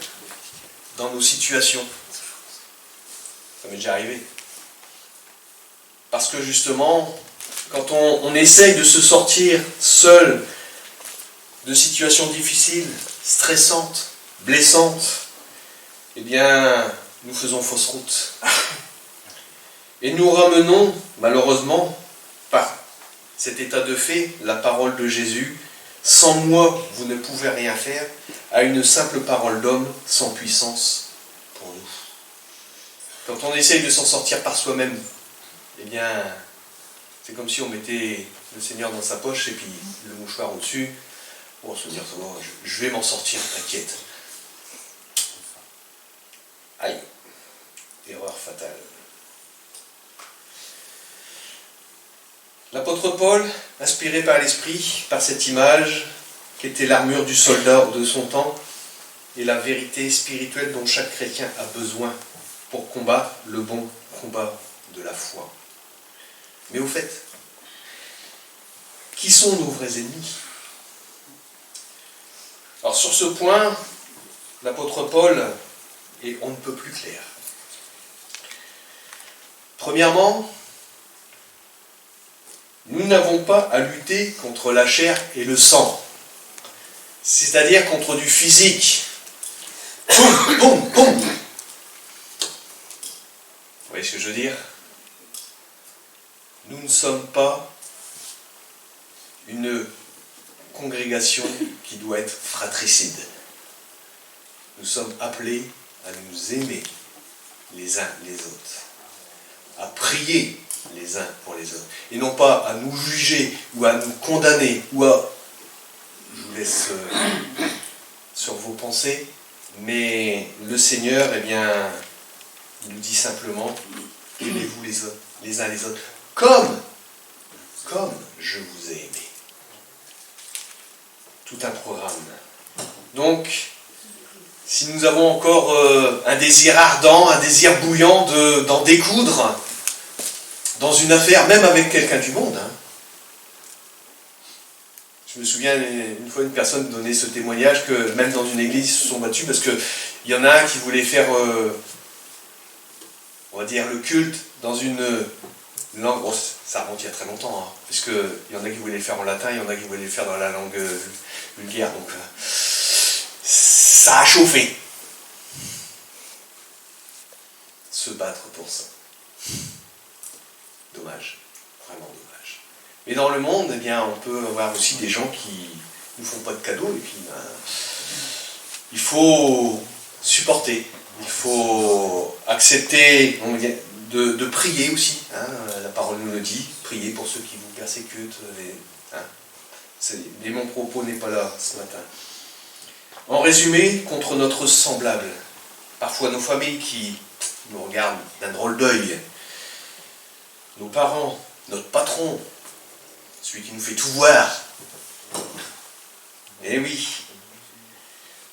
[SPEAKER 5] dans nos situations. Ça m'est déjà arrivé. Parce que justement, quand on essaye de se sortir seul de situations difficiles, stressantes, blessantes, eh bien, nous faisons fausse route. Et nous ramenons, malheureusement, par cet état de fait, la parole de Jésus, sans moi, vous ne pouvez rien faire, à une simple parole d'homme sans puissance pour nous. Quand on essaye de s'en sortir par soi-même, eh bien, c'est comme si on mettait le Seigneur dans sa poche et puis le mouchoir au-dessus pour se dire, je vais m'en sortir, t'inquiète. Aïe, erreur fatale. L'apôtre Paul, inspiré par l'Esprit, par cette image qui était l'armure du soldat de son temps et la vérité spirituelle dont chaque chrétien a besoin pour combattre le bon combat de la foi. Mais au fait, qui sont nos vrais ennemis? Alors sur ce point, l'apôtre Paul est on ne peut plus clair. Premièrement, nous n'avons pas à lutter contre la chair et le sang, c'est-à-dire contre du physique. Boum, boum, boum. Vous voyez ce que je veux dire? Nous ne sommes pas une congrégation qui doit être fratricide. Nous sommes appelés à nous aimer les uns les autres, à prier les uns pour les autres, et non pas à nous juger ou à nous condamner, ou à... Je vous laisse sur vos pensées, mais le Seigneur, eh bien, il nous dit simplement, aimez-vous les uns les autres, comme je vous ai aimé. Tout un programme. Donc, si nous avons encore un désir ardent, un désir bouillant d'en découdre dans une affaire, même avec quelqu'un du monde. Hein. Je me souviens une fois une personne donnait ce témoignage que même dans une église ils se sont battus parce qu'il y en a un qui voulait faire, on va dire, le culte dans une langue, bon, ça remonte il y a très longtemps, hein, puisqu'il y en a qui voulaient le faire en latin, il y en a qui voulaient le faire dans la langue vulgaire, donc ça a chauffé. Se battre pour ça. Dommage, vraiment dommage. Mais dans le monde, eh bien, on peut avoir aussi des gens qui ne font pas de cadeaux, et puis il faut supporter, il faut accepter de prier aussi, hein, la parole nous le dit, prier pour ceux qui vous persécutent, mais mon propos n'est pas là ce matin. En résumé, contre notre semblable, parfois nos familles qui nous regardent d'un drôle d'œil. Nos parents, notre patron, celui qui nous fait tout voir. Eh oui.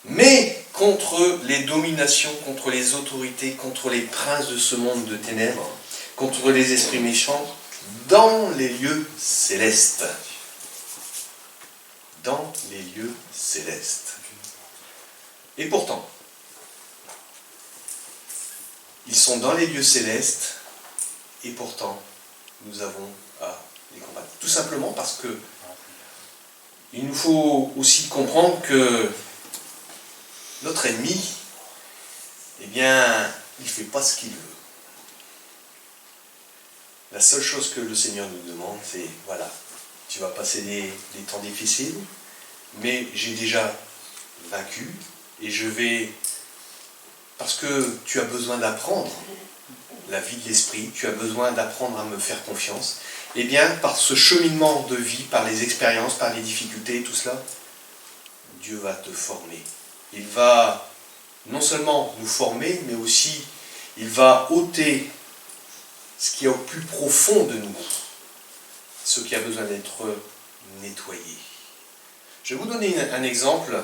[SPEAKER 5] Mais contre les dominations, contre les autorités, contre les princes de ce monde de ténèbres, contre les esprits méchants, dans les lieux célestes. Dans les lieux célestes. Et pourtant, ils sont dans les lieux célestes, et pourtant, nous avons à les combattre. Tout simplement parce que il nous faut aussi comprendre que notre ennemi, eh bien, il ne fait pas ce qu'il veut. La seule chose que le Seigneur nous demande, c'est, voilà, tu vas passer des temps difficiles, mais j'ai déjà vaincu, et je vais, parce que tu as besoin d'apprendre la vie de l'esprit, tu as besoin d'apprendre à me faire confiance, eh bien, par ce cheminement de vie, par les expériences, par les difficultés, tout cela, Dieu va te former. Il va non seulement nous former, mais aussi, il va ôter ce qui est au plus profond de nous, ce qui a besoin d'être nettoyé. Je vais vous donner un exemple.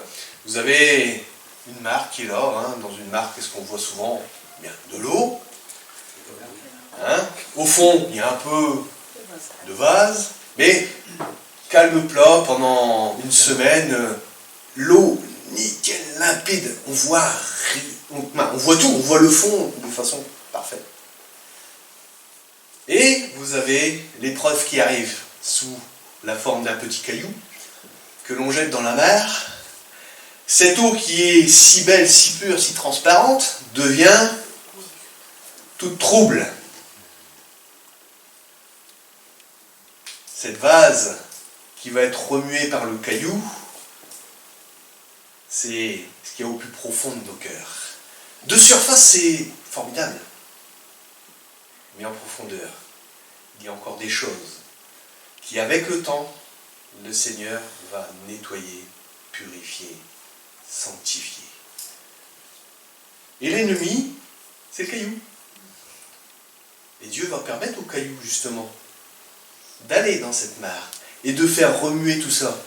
[SPEAKER 5] Vous avez une marque qui est là, hein. Dans une marque, qu'est-ce qu'on voit souvent? Bien, de l'eau. Hein. Au fond, il y a un peu de vase, mais calme plat pendant une semaine, l'eau nickel, limpide, on voit tout, on voit le fond de façon parfaite. Et vous avez l'épreuve qui arrive sous la forme d'un petit caillou que l'on jette dans la mer. Cette eau qui est si belle, si pure, si transparente, devient toute trouble. Cette vase qui va être remuée par le caillou, c'est ce qu'il y a au plus profond de nos cœurs. De surface, c'est formidable. Mais en profondeur, il y a encore des choses qui, avec le temps, le Seigneur va nettoyer, purifier, sanctifier. Et l'ennemi, c'est le caillou. Et Dieu va permettre au caillou, justement, d'aller dans cette mare et de faire remuer tout ça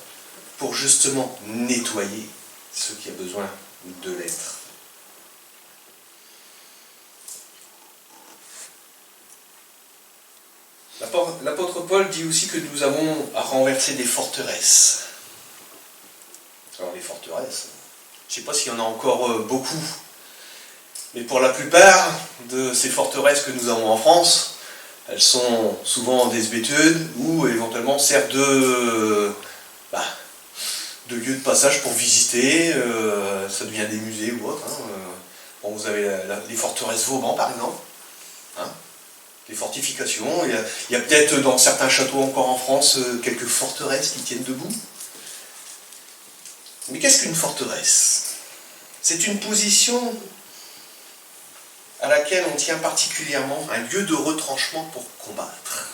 [SPEAKER 5] pour justement nettoyer ce qui a besoin de l'être. L'apôtre Paul dit aussi que nous avons à renverser des forteresses. Alors les forteresses, je ne sais pas s'il y en a encore beaucoup, mais pour la plupart de ces forteresses que nous avons en France, elles sont souvent des hébétudes ou éventuellement servent de lieu de passage pour visiter, ça devient des musées ou autre. Hein. Bon, vous avez les forteresses Vauban par exemple, hein. Les fortifications, il y a peut-être dans certains châteaux encore en France quelques forteresses qui tiennent debout. Mais qu'est-ce qu'une forteresse? C'est une position à laquelle on tient particulièrement, un lieu de retranchement pour combattre.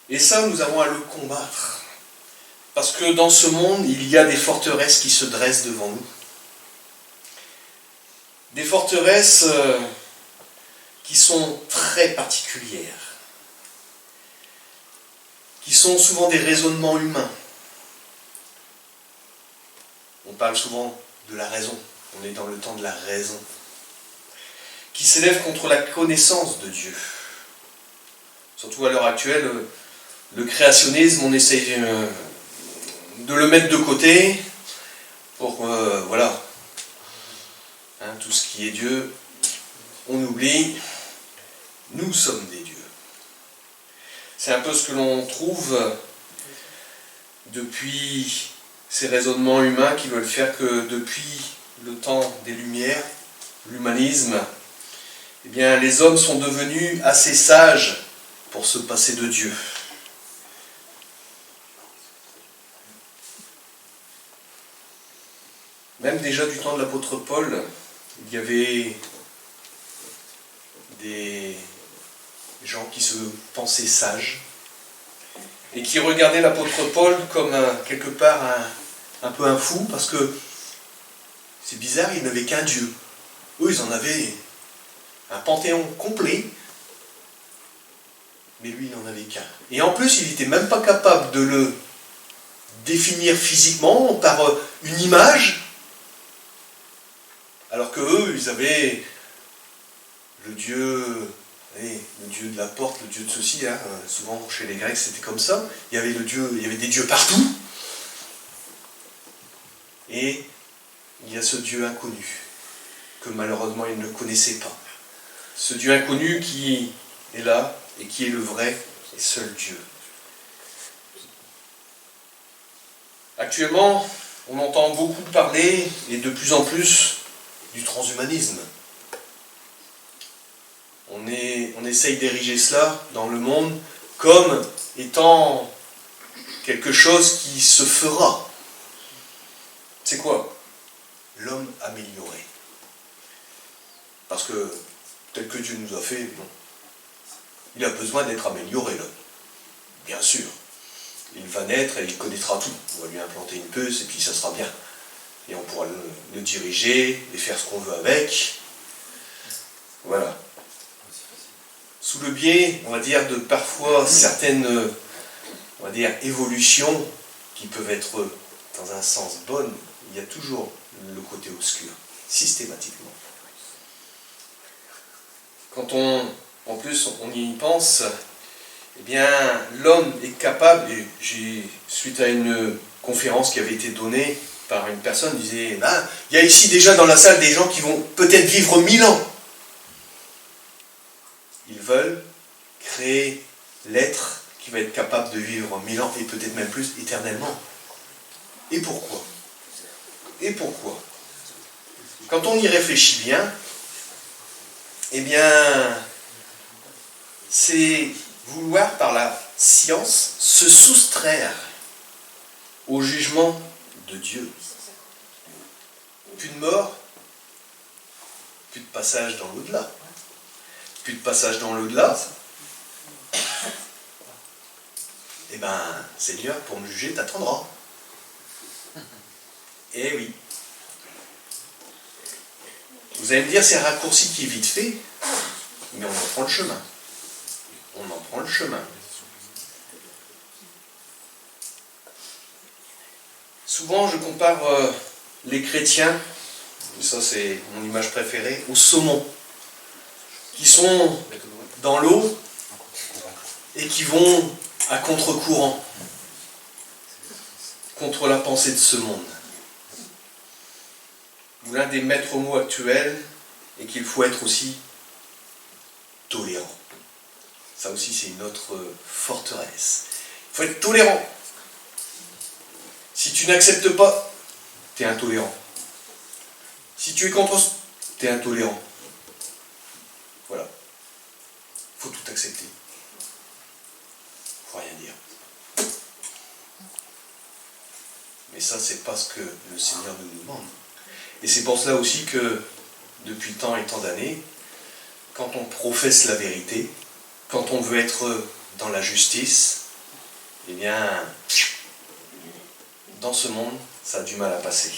[SPEAKER 5] Et ça, nous avons à le combattre. Parce que dans ce monde, il y a des forteresses qui se dressent devant nous. Des forteresses qui sont très particulières, qui sont souvent des raisonnements humains. On parle souvent de la raison, on est dans le temps de la raison, qui s'élève contre la connaissance de Dieu. Surtout à l'heure actuelle, le créationnisme, on essaye de le mettre de côté pour, tout ce qui est Dieu, on oublie, nous sommes des dieux. C'est un peu ce que l'on trouve depuis ces raisonnements humains qui veulent faire que depuis le temps des Lumières, l'humanisme, eh bien, les hommes sont devenus assez sages pour se passer de Dieu. Même déjà du temps de l'apôtre Paul, il y avait des gens qui se pensaient sages et qui regardaient l'apôtre Paul comme quelque part un peu un fou, parce que c'est bizarre, ils n'avaient qu'un Dieu. Eux, ils en avaient un panthéon complet, mais lui, il n'en avait qu'un. Et en plus, il n'était même pas capable de le définir physiquement par une image, alors que eux, ils avaient le dieu, le dieu de la porte, le dieu de ceci, hein, souvent chez les Grecs c'était comme ça, il y avait des dieux partout, et il y a ce Dieu inconnu, que malheureusement ils ne connaissaient pas. Ce Dieu inconnu qui est là, et qui est le vrai et seul Dieu. Actuellement, on entend beaucoup parler, et de plus en plus, du transhumanisme. On essaye d'ériger cela dans le monde comme étant quelque chose qui se fera. C'est quoi? L'homme amélioré. Parce que, tel que Dieu nous a fait, non. Il a besoin d'être amélioré, l'homme. Bien sûr. Il va naître et il connaîtra tout. On va lui implanter une puce et puis ça sera bien. Et on pourra le diriger et faire ce qu'on veut avec. Voilà. Sous le biais, on va dire, de parfois certaines, on va dire, évolutions qui peuvent être dans un sens bonnes, il y a toujours le côté obscur, systématiquement. Quand en plus, on y pense, eh bien, l'homme est capable, et suite à une conférence qui avait été donnée par une personne, disait, ah, il y a ici déjà dans la salle des gens qui vont peut-être vivre 1000 ans. Ils veulent créer l'être qui va être capable de vivre 1000 ans, et peut-être même plus, éternellement. Et pourquoi? Et pourquoi? Quand on y réfléchit bien, eh bien, c'est vouloir par la science se soustraire au jugement de Dieu. Plus de mort, plus de passage dans l'au-delà. Plus de passage dans l'au-delà. Eh bien, Seigneur, pour me juger, t'attendras. Eh oui. Vous allez me dire, c'est un raccourci qui est vite fait, mais on en prend le chemin. On en prend le chemin. Souvent, je compare les chrétiens, ça c'est mon image préférée, aux saumons, qui sont dans l'eau et qui vont à contre-courant, contre la pensée de ce monde. L'un des maîtres mots actuels est qu'il faut être aussi tolérant. Ça aussi, c'est une autre forteresse. Il faut être tolérant. Si tu n'acceptes pas, tu es intolérant. Si tu es contre, tu es intolérant. Voilà. Il faut tout accepter. Il ne faut rien dire. Mais ça, c'est pas ce que le Seigneur nous demande. Et c'est pour cela aussi que, depuis tant et tant d'années, quand on professe la vérité, quand on veut être dans la justice, eh bien, dans ce monde, ça a du mal à passer.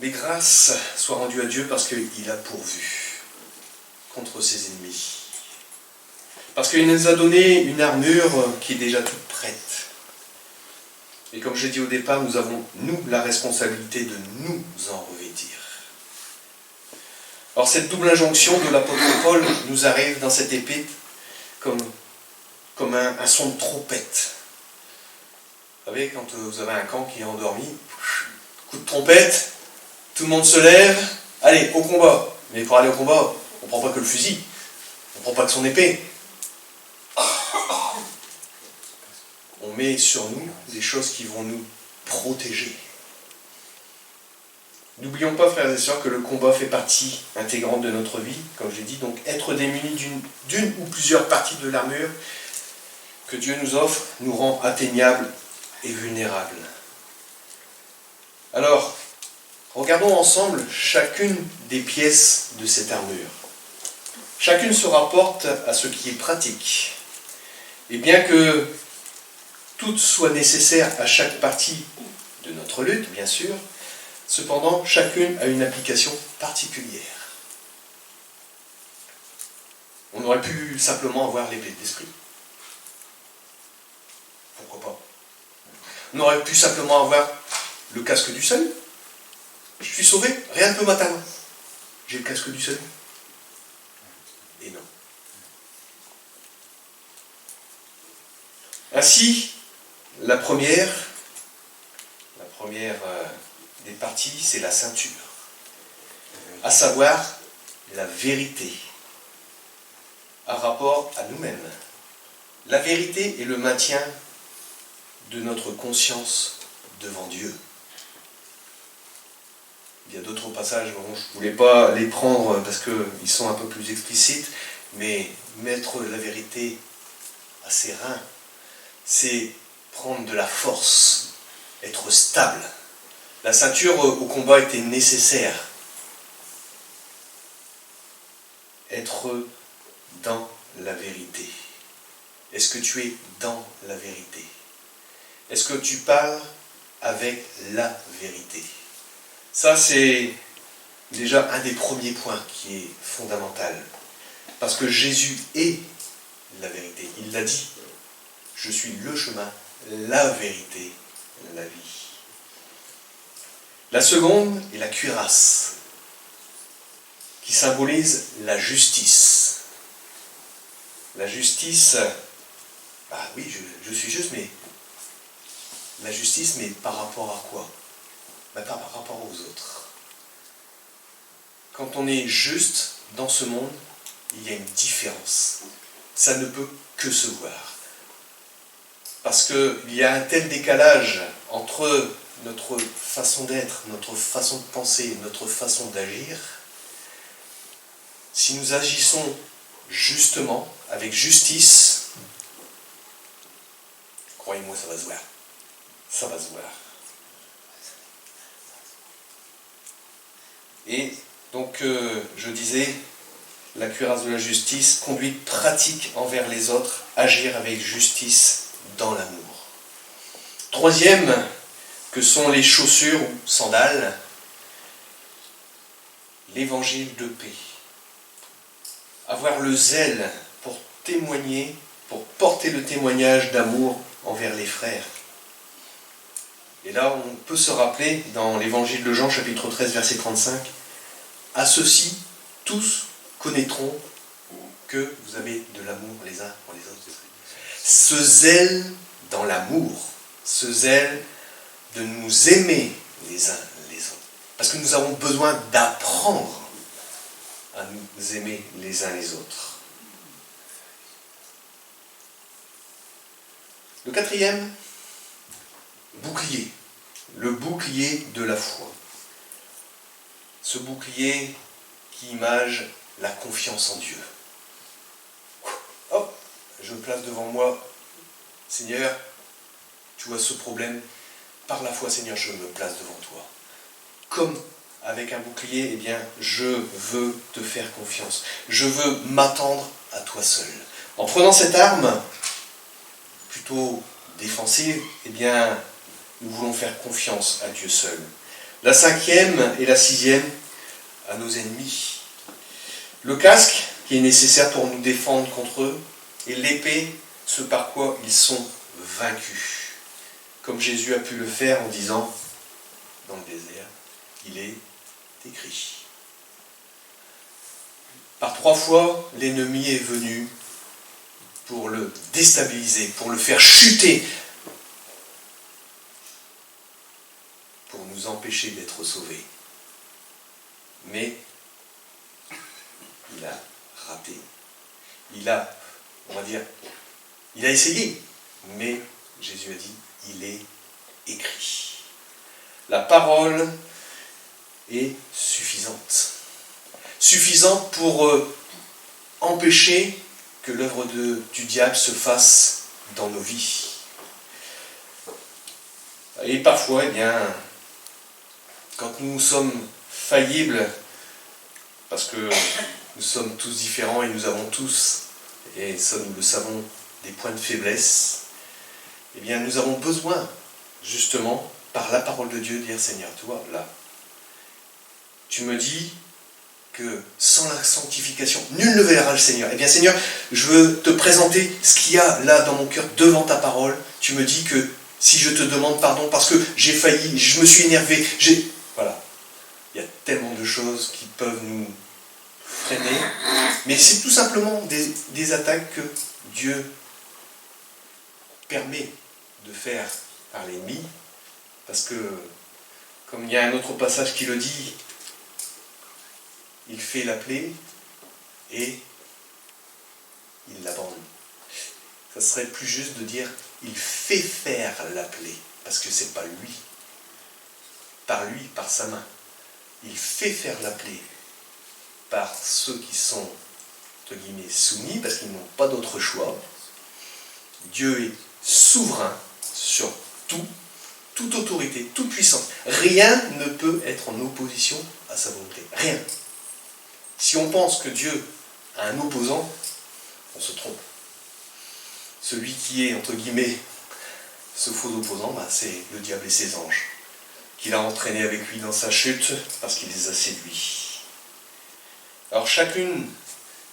[SPEAKER 5] Mais grâce soit rendue à Dieu parce qu'il a pourvu contre ses ennemis. Parce qu'il nous a donné une armure qui est déjà toute prête. Et comme j'ai dit au départ, nous avons, nous, la responsabilité de nous en revêtir. Alors cette double injonction de l'apôtre Paul nous arrive dans cette épître comme un son de trompette. Vous savez, quand vous avez un camp qui est endormi, coup de trompette, tout le monde se lève, allez, au combat. Mais pour aller au combat, on ne prend pas que le fusil, on ne prend pas que son épée. On met sur nous des choses qui vont nous protéger. N'oublions pas, frères et sœurs, que le combat fait partie intégrante de notre vie, comme j'ai dit, donc être démunis d'une ou plusieurs parties de l'armure que Dieu nous offre nous rend atteignables et vulnérables. Alors, regardons ensemble chacune des pièces de cette armure. Chacune se rapporte à ce qui est pratique. Et bien que toutes soient nécessaires à chaque partie de notre lutte, bien sûr. Cependant, chacune a une application particulière. On aurait pu simplement avoir l'épée de l'esprit. Pourquoi pas? On aurait pu simplement avoir le casque du salut. Je suis sauvé, rien ne peut m'atteindre. J'ai le casque du salut. Et non. Ainsi, la première des parties, c'est la ceinture. À savoir, la vérité. À rapport à nous-mêmes. La vérité est le maintien de notre conscience devant Dieu. Il y a d'autres passages, bon, je ne voulais pas les prendre parce qu'ils sont un peu plus explicites, mais mettre la vérité à ses reins, c'est prendre de la force, être stable. La ceinture au combat était nécessaire. Être dans la vérité. Est-ce que tu es dans la vérité? Est-ce que tu parles avec la vérité? Ça, c'est déjà un des premiers points qui est fondamental. Parce que Jésus est la vérité. Il l'a dit. Je suis le chemin, la vérité, la vie. La seconde est la cuirasse, qui symbolise la justice. La justice, oui, je suis juste, mais la justice, mais par rapport à quoi? Par rapport aux autres. Quand on est juste dans ce monde, il y a une différence. Ça ne peut que se voir. Parce qu'il y a un tel décalage entre notre façon d'être, notre façon de penser, notre façon d'agir. Si nous agissons justement, avec justice, croyez-moi, ça va se voir. Ça va se voir. Et donc, je disais, la cuirasse de la justice, conduite pratique envers les autres, agir avec justice dans l'amour. Troisième, que sont les chaussures ou sandales, l'évangile de paix. Avoir le zèle pour témoigner, pour porter le témoignage d'amour envers les frères. Et là, on peut se rappeler dans l'évangile de Jean, chapitre 13, verset 35, « À ceux-ci, tous connaîtront que vous avez de l'amour les uns pour les autres. » Ce zèle dans l'amour, ce zèle de nous aimer les uns les autres. Parce que nous avons besoin d'apprendre à nous aimer les uns les autres. Le quatrième, bouclier. Le bouclier de la foi. Ce bouclier qui image la confiance en Dieu. Hop, je me place devant moi. Seigneur, tu vois ce problème. Par la foi, Seigneur, je me place devant toi. Comme avec un bouclier, eh bien, je veux te faire confiance. Je veux m'attendre à toi seul. En prenant cette arme, plutôt défensive, eh bien, nous voulons faire confiance à Dieu seul. La cinquième et la sixième, à nos ennemis. Le casque, qui est nécessaire pour nous défendre contre eux, et l'épée, ce par quoi ils sont vaincus. Comme Jésus a pu le faire en disant, dans le désert, il est écrit. Par 3 fois, l'ennemi est venu pour le déstabiliser, pour le faire chuter, pour nous empêcher d'être sauvés. Mais il a raté. Il a essayé, mais Jésus a dit, il est écrit. La parole est suffisante. Suffisante pour empêcher que l'œuvre du diable se fasse dans nos vies. Et parfois, eh bien, quand nous sommes faillibles, parce que nous sommes tous différents et nous avons tous, et ça nous le savons, des points de faiblesse, eh bien nous avons besoin justement par la parole de Dieu, dire Seigneur, toi, là, tu me dis que sans la sanctification, nul ne verra le Seigneur. Eh bien Seigneur, je veux te présenter ce qu'il y a là dans mon cœur devant ta parole. Tu me dis que si je te demande pardon parce que j'ai failli, je me suis énervé, voilà. Il y a tellement de choses qui peuvent nous freiner, mais c'est tout simplement des attaques que Dieu permet de faire par l'ennemi, parce que, comme il y a un autre passage qui le dit, il fait la plaie et il l'abandonne. Ça serait plus juste de dire il fait faire la plaie, parce que c'est pas lui. Par lui, par sa main. Il fait faire la plaie par ceux qui sont, entre guillemets, soumis, parce qu'ils n'ont pas d'autre choix. Dieu est souverain sur tout, toute autorité, toute puissance. Rien ne peut être en opposition à sa volonté. Rien. Si on pense que Dieu a un opposant, on se trompe. Celui qui est, entre guillemets, ce faux opposant, c'est le diable et ses anges, qu'il a entraîné avec lui dans sa chute parce qu'il les a séduits. Alors chacune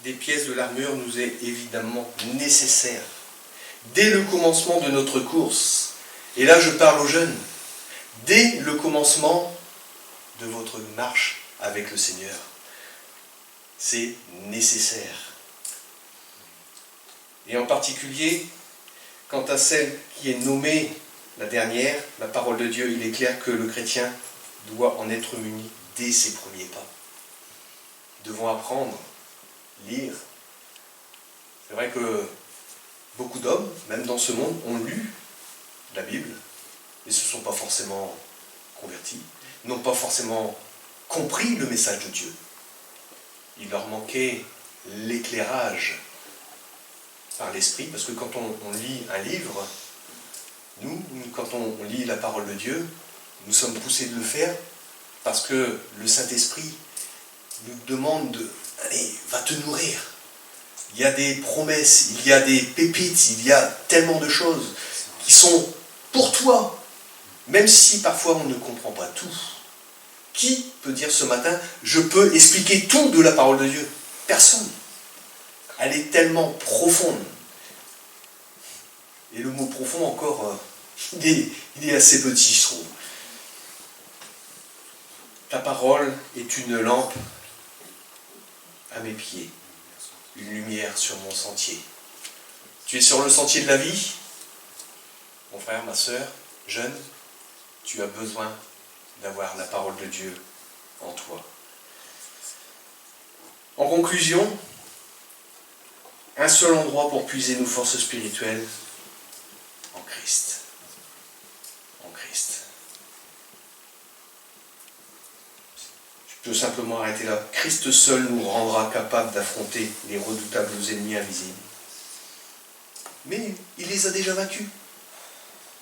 [SPEAKER 5] des pièces de l'armure nous est évidemment nécessaire. Dès le commencement de notre course, et là je parle aux jeunes, dès le commencement de votre marche avec le Seigneur, c'est nécessaire. Et en particulier, quant à celle qui est nommée la dernière, la parole de Dieu, il est clair que le chrétien doit en être muni dès ses premiers pas. Nous devons apprendre, lire. C'est vrai que beaucoup d'hommes, même dans ce monde, ont lu la Bible et ne se sont pas forcément convertis, n'ont pas forcément compris le message de Dieu. Il leur manquait l'éclairage par l'esprit, parce que quand on lit un livre, nous, quand on lit la parole de Dieu, nous sommes poussés de le faire parce que le Saint-Esprit nous demande de « Allez, va te nourrir ». Il y a des promesses, il y a des pépites, il y a tellement de choses qui sont pour toi, même si parfois on ne comprend pas tout. Qui peut dire ce matin « Je peux expliquer tout de la parole de Dieu » ? Personne. Elle est tellement profonde. Et le mot profond encore, il est assez petit, je trouve. Ta parole est une lampe à mes pieds, une lumière sur mon sentier. Tu es sur le sentier de la vie, mon frère, ma sœur, jeune, tu as besoin d'avoir la parole de Dieu en toi. En conclusion, un seul endroit pour puiser nos forces spirituelles, en Christ. En Christ. Je peux simplement arrêter là. Christ seul nous rendra capables d'affronter les redoutables ennemis invisibles. Mais il les a déjà vaincus,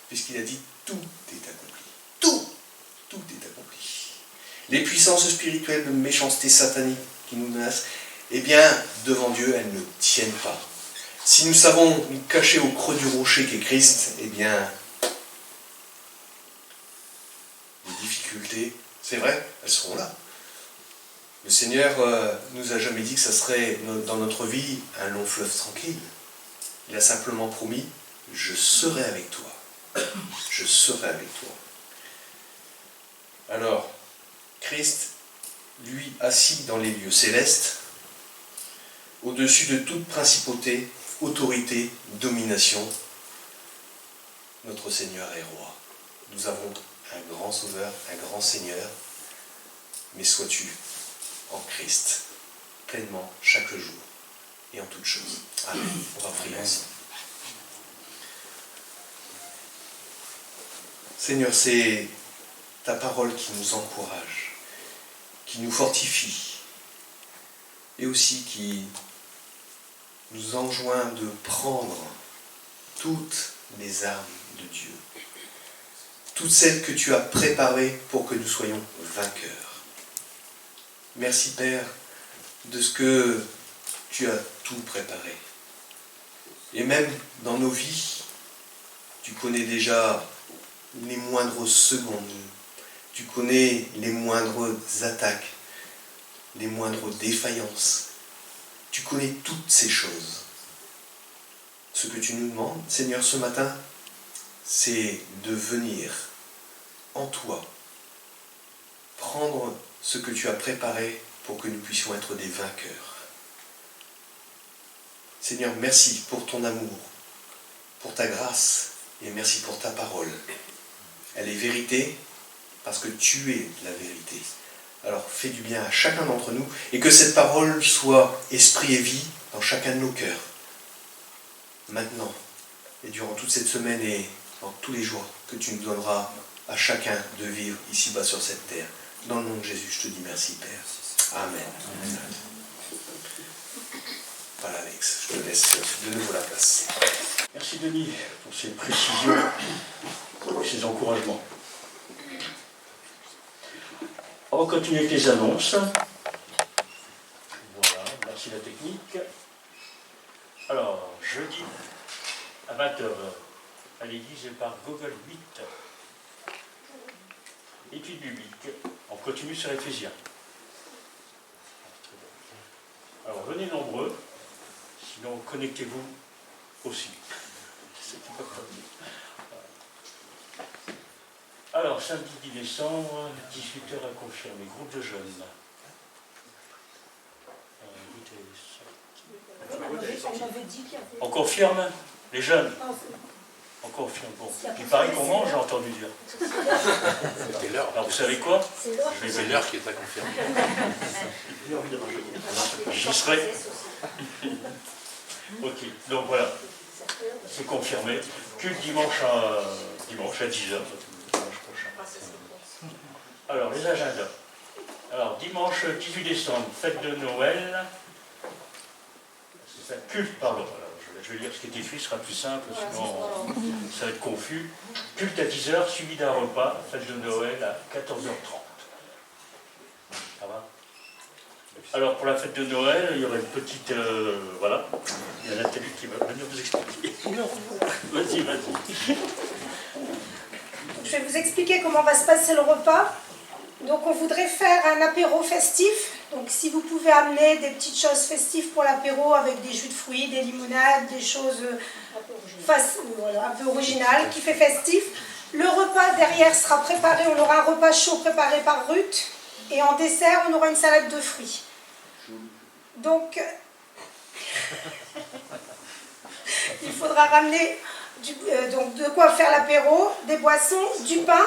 [SPEAKER 5] puisqu'il a dit tout est accompli. Tout est accompli. Les puissances spirituelles de méchanceté satanique qui nous menacent, eh bien, devant Dieu, elles ne tiennent pas. Si nous savons nous cacher au creux du rocher qu'est Christ, eh bien, les difficultés, c'est vrai, elles seront là. Le Seigneur nous a jamais dit que ça serait dans notre vie un long fleuve tranquille. Il a simplement promis, je serai avec toi. Je serai avec toi. Alors, Christ, lui, assis dans les lieux célestes, au-dessus de toute principauté, autorité, domination, notre Seigneur est roi. Nous avons un grand Sauveur, un grand Seigneur, mais sois-tu en Christ, pleinement, chaque jour, et en toutes choses. Amen. On va prier ensemble. Seigneur, c'est ta parole qui nous encourage, qui nous fortifie, et aussi qui nous enjoint de prendre toutes les armes de Dieu, toutes celles que tu as préparées pour que nous soyons vainqueurs. Merci Père de ce que tu as tout préparé. Et même dans nos vies, tu connais déjà les moindres secondes. Tu connais les moindres attaques, les moindres défaillances. Tu connais toutes ces choses. Ce que tu nous demandes, Seigneur, ce matin, c'est de venir en toi, prendre ce que tu as préparé pour que nous puissions être des vainqueurs. Seigneur, merci pour ton amour, pour ta grâce et merci pour ta parole. Elle est vérité parce que tu es la vérité. Alors fais du bien à chacun d'entre nous et que cette parole soit esprit et vie dans chacun de nos cœurs. Maintenant et durant toute cette semaine et dans tous les jours que tu nous donneras à chacun de vivre ici-bas sur cette terre. Dans le nom de Jésus, je te dis merci, Père. Amen. Amen. Voilà, Alex, je te laisse de nouveau la place.
[SPEAKER 1] Merci Denis pour ces précisions et ces encouragements. On va continuer avec les annonces. Voilà, merci la technique. Alors, jeudi à 20h, à l'église par Google 8. Étude biblique. On continue sur Éphésiens. Alors, venez nombreux. Sinon, connectez-vous aussi. Alors, samedi 10 décembre, 18h à confirmer. Groupe de jeunes. On confirme les jeunes. On confirme. Bon. Il paraît qu'on mange, j'ai entendu dire.
[SPEAKER 4] C'était l'heure.
[SPEAKER 1] Alors, vous savez quoi?
[SPEAKER 4] C'est l'heure qui est à confirmer.
[SPEAKER 1] J'y serai. Ok, donc voilà, c'est confirmé. Culte dimanche à 10h. Alors, les agendas. Alors, dimanche 18 décembre, fête de Noël. C'est ça, culte, pardon. Alors, je vais lire ce qui est écrit, ce sera plus simple, sinon ça va être confus. Culte à 10h, suivi d'un repas, fête de Noël à 14h30. Ça va? Alors, pour la fête de Noël, il y aura une petite... voilà. Il y a Nathalie qui va venir vous expliquer. Vas-y.
[SPEAKER 3] Je vais vous expliquer comment va se passer le repas. Donc, on voudrait faire un apéro festif. Donc, si vous pouvez amener des petites choses festives pour l'apéro avec des jus de fruits, des limonades, des choses voilà, un peu originales, qui fait festif. Le repas derrière sera préparé. On aura un repas chaud préparé par Ruth. Et en dessert, on aura une salade de fruits. Donc, il faudra ramener donc de quoi faire l'apéro, des boissons, du pain.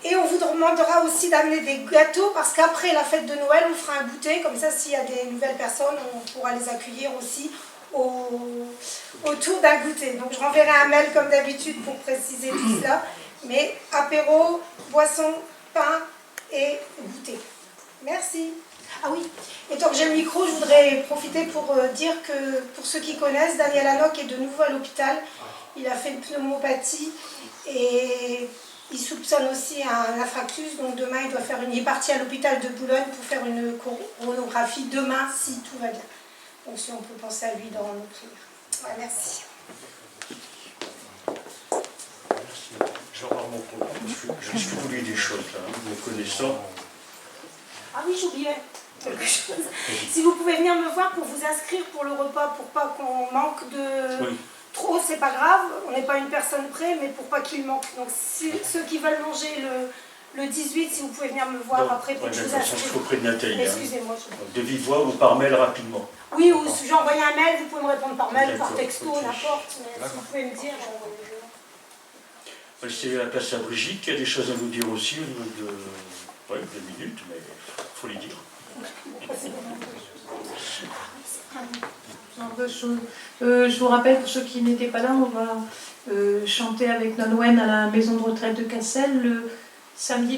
[SPEAKER 3] Et on vous demandera aussi d'amener des gâteaux parce qu'après la fête de Noël, on fera un goûter. Comme ça, s'il y a des nouvelles personnes, on pourra les accueillir aussi autour d'un goûter. Donc, je renverrai un mail comme d'habitude pour préciser tout cela. Mais apéro, boisson, pain et goûter. Merci. Ah oui, et tant que j'ai le micro, je voudrais profiter pour dire que, pour ceux qui connaissent, Daniel Hannock est de nouveau à l'hôpital. Il a fait une pneumopathie et il soupçonne aussi un infarctus. Donc demain, il est parti à l'hôpital de Boulogne pour faire une coronographie demain, si tout va bien. Donc si on peut penser à lui dans nos prières. Ouais, merci.
[SPEAKER 1] Merci. Je vais avoir mon programme. Je suis voulu des choses, là, vous me connaissant.
[SPEAKER 3] Ah oui, j'oubliais quelque chose. Si vous pouvez venir me voir pour vous inscrire pour le repas, pour pas qu'on manque de...
[SPEAKER 1] Oui.
[SPEAKER 3] Trop, c'est pas grave, on n'est pas une personne près, mais pour pas qu'il manque. Donc ceux qui veulent manger le 18, si vous pouvez venir me voir
[SPEAKER 1] Donc,
[SPEAKER 3] après pour que je vous
[SPEAKER 1] je
[SPEAKER 3] inscrire.
[SPEAKER 1] suis auprès de Nathalie.
[SPEAKER 3] Excusez-moi.
[SPEAKER 1] De vive voix ou par mail rapidement.
[SPEAKER 3] Oui, ou si j'ai envoyé un mail, vous pouvez me répondre par mail, par texto,
[SPEAKER 1] Ok.
[SPEAKER 3] n'importe. Mais si vous pouvez me dire,
[SPEAKER 1] On va laisser la place à Brigitte, qui a des choses à nous dire aussi au niveau de... Oui, 2 minutes, mais il faut les dire.
[SPEAKER 8] Deux choses. Je vous rappelle, pour ceux qui n'étaient pas là, on va chanter avec Nonwen à la maison de retraite de Cassel le samedi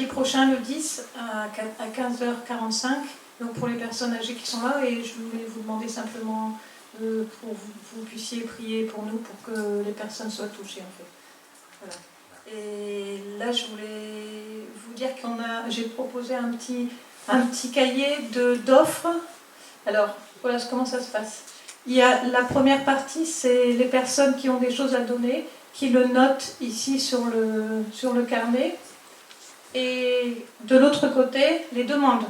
[SPEAKER 8] prochain, le 10, à 15h45. Donc pour les personnes âgées qui sont là, et je voulais vous demander simplement pour vous puissiez prier pour nous, pour que les personnes soient touchées en fait. Voilà. Et là, je voulais vous dire j'ai proposé un petit cahier d'offres. Alors, voilà comment ça se passe. Il y a la première partie, c'est les personnes qui ont des choses à donner, qui le note ici sur le carnet. Et de l'autre côté, les demandes.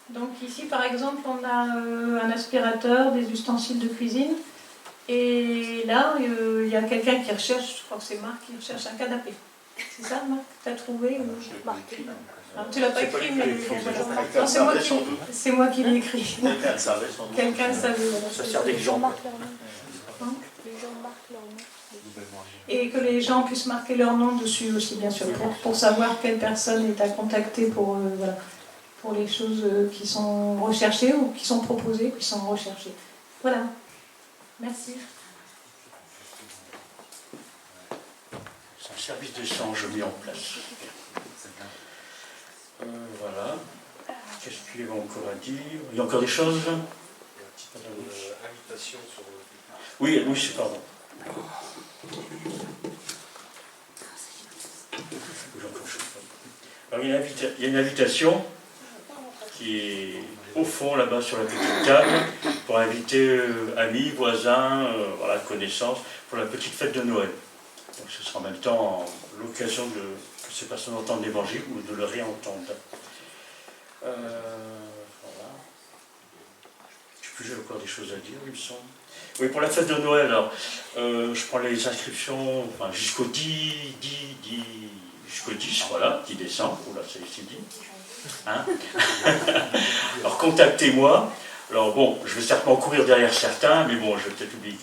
[SPEAKER 8] Donc ici, par exemple, on a un aspirateur, des ustensiles de cuisine. Et là, il y a quelqu'un qui recherche, je crois que c'est Marc, qui recherche un canapé. C'est ça, Marc? Tu as trouvé tu l'as pas écrit, mais non, c'est moi qui l'ai écrit. Quelqu'un le savait.
[SPEAKER 1] Ça sert d'exemple.
[SPEAKER 8] Et que les gens puissent marquer leur nom dessus aussi, bien sûr, pour savoir quelle personne est à contacter pour, voilà, pour les choses qui sont recherchées ou qui sont proposées, qui sont recherchées. Voilà. Merci.
[SPEAKER 1] C'est un service d'échange mis en place. Voilà. Qu'est-ce qu'il y a encore à dire? Il y a encore des choses?
[SPEAKER 5] Invitation sur le...
[SPEAKER 1] Oui, c'est pardon. Alors, il y a une invitation qui est au fond là-bas sur la petite table pour inviter amis, voisins, voilà, connaissances pour la petite fête de Noël. Donc ce sera en même temps l'occasion que ces personnes entendent l'évangile ou de le réentendre. Voilà. Je sais plus, j'ai encore des choses à dire, il me semble. Oui, pour la fête de Noël, alors, je prends les inscriptions enfin, jusqu'au 10, voilà, 10 décembre. Oula, c'est dit. Hein. Alors, contactez-moi. Alors, bon, je vais certainement courir derrière certains, mais bon, je vais peut-être oublier,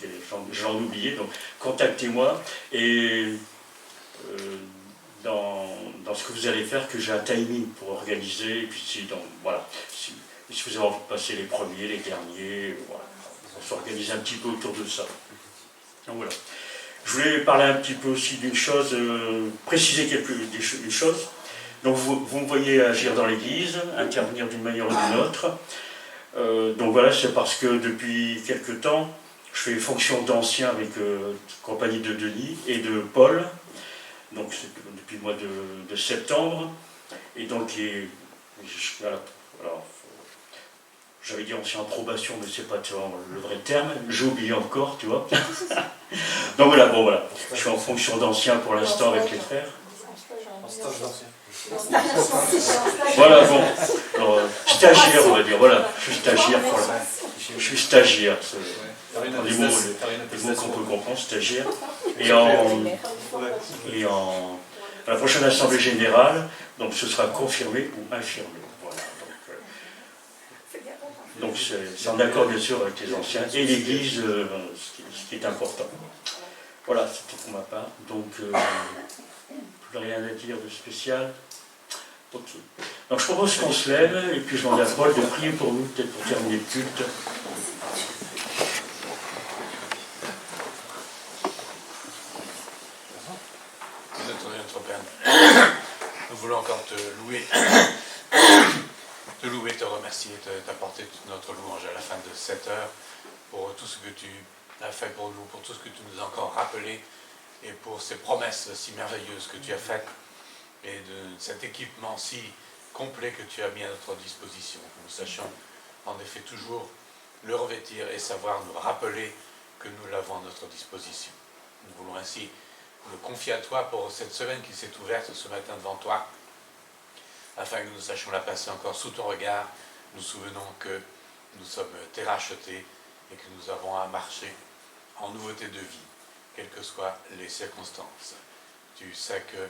[SPEAKER 1] j'en oubliais. Donc, contactez-moi. Et dans ce que vous allez faire, que j'ai un timing pour organiser. Et puis, voilà, si vous avez envie de passer les premiers, les derniers, voilà. On s'organise un petit peu autour de ça. Donc voilà. Je voulais parler un petit peu aussi d'une chose, préciser une chose. Donc vous me voyez agir dans l'église, intervenir d'une manière ou d'une autre. Donc voilà, c'est parce que depuis quelque temps, je fais fonction d'ancien avec la compagnie de Denis et de Paul. Donc c'est depuis le mois de septembre. Et donc, voilà. Alors, j'avais dit ancien en probation, mais c'est pas le vrai terme. J'ai oublié encore, tu vois. Donc voilà, bon voilà. Je suis en fonction d'ancien pour l'instant avec les frères.
[SPEAKER 5] En stage d'ancien.
[SPEAKER 1] Voilà, bon. Alors, stagiaire, on va dire. Voilà, je suis stagiaire. Je suis stagiaire. Les mots qu'on peut comprendre, stagiaire. Et à la prochaine assemblée générale, donc ce sera confirmé ou infirmé. Voilà. Donc c'est en accord bien sûr avec les anciens et l'Église, ce qui est important. Voilà, c'était pour ma part. Donc, plus rien à dire de spécial. Ok. Donc je propose qu'on se lève et puis je demande à Paul de prier pour nous, peut-être pour terminer le culte.
[SPEAKER 4] Notre Père, nous voulons encore te louer. Te louer, te remercier, t'apporter toute notre louange à la fin de cette heure pour tout ce que tu as fait pour nous, pour tout ce que tu nous as encore rappelé et pour ces promesses si merveilleuses que tu as faites et de cet équipement si complet que tu as mis à notre disposition. Que nous sachions en effet toujours le revêtir et savoir nous rappeler que nous l'avons à notre disposition. Nous voulons ainsi le confier à toi pour cette semaine qui s'est ouverte ce matin devant toi, afin que nous sachions la passer encore sous ton regard. Nous souvenons que nous sommes tes rachetés et que nous avons à marcher en nouveauté de vie, quelles que soient les circonstances. Tu sais que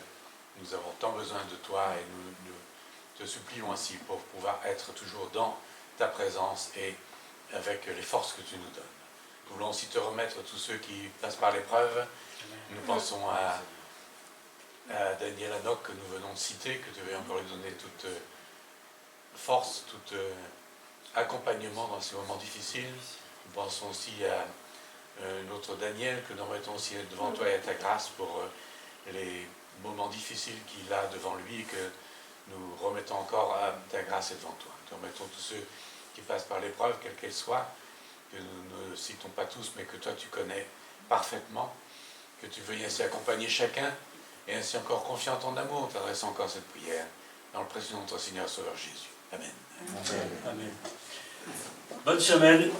[SPEAKER 4] nous avons tant besoin de toi et nous te supplions ainsi pour pouvoir être toujours dans ta présence et avec les forces que tu nous donnes. Nous voulons aussi te remettre tous ceux qui passent par l'épreuve. Nous pensons à Daniel Hanok que nous venons de citer, que tu veux encore lui donner toute force, tout accompagnement dans ces moments difficiles. Nous pensons aussi à notre Daniel que nous remettons aussi devant toi et à ta grâce pour les moments difficiles qu'il a devant lui et que nous remettons encore à ta grâce et devant toi. Nous remettons tous ceux qui passent par l'épreuve, quelle qu'elle soit, que nous ne citons pas tous, mais que toi tu connais parfaitement, que tu veuilles ainsi accompagner chacun et ainsi encore confier en ton amour, en t'adressant encore cette prière dans le précieux nom de notre Seigneur Sauveur Jésus. Amen.
[SPEAKER 1] Amen. Bonne semaine.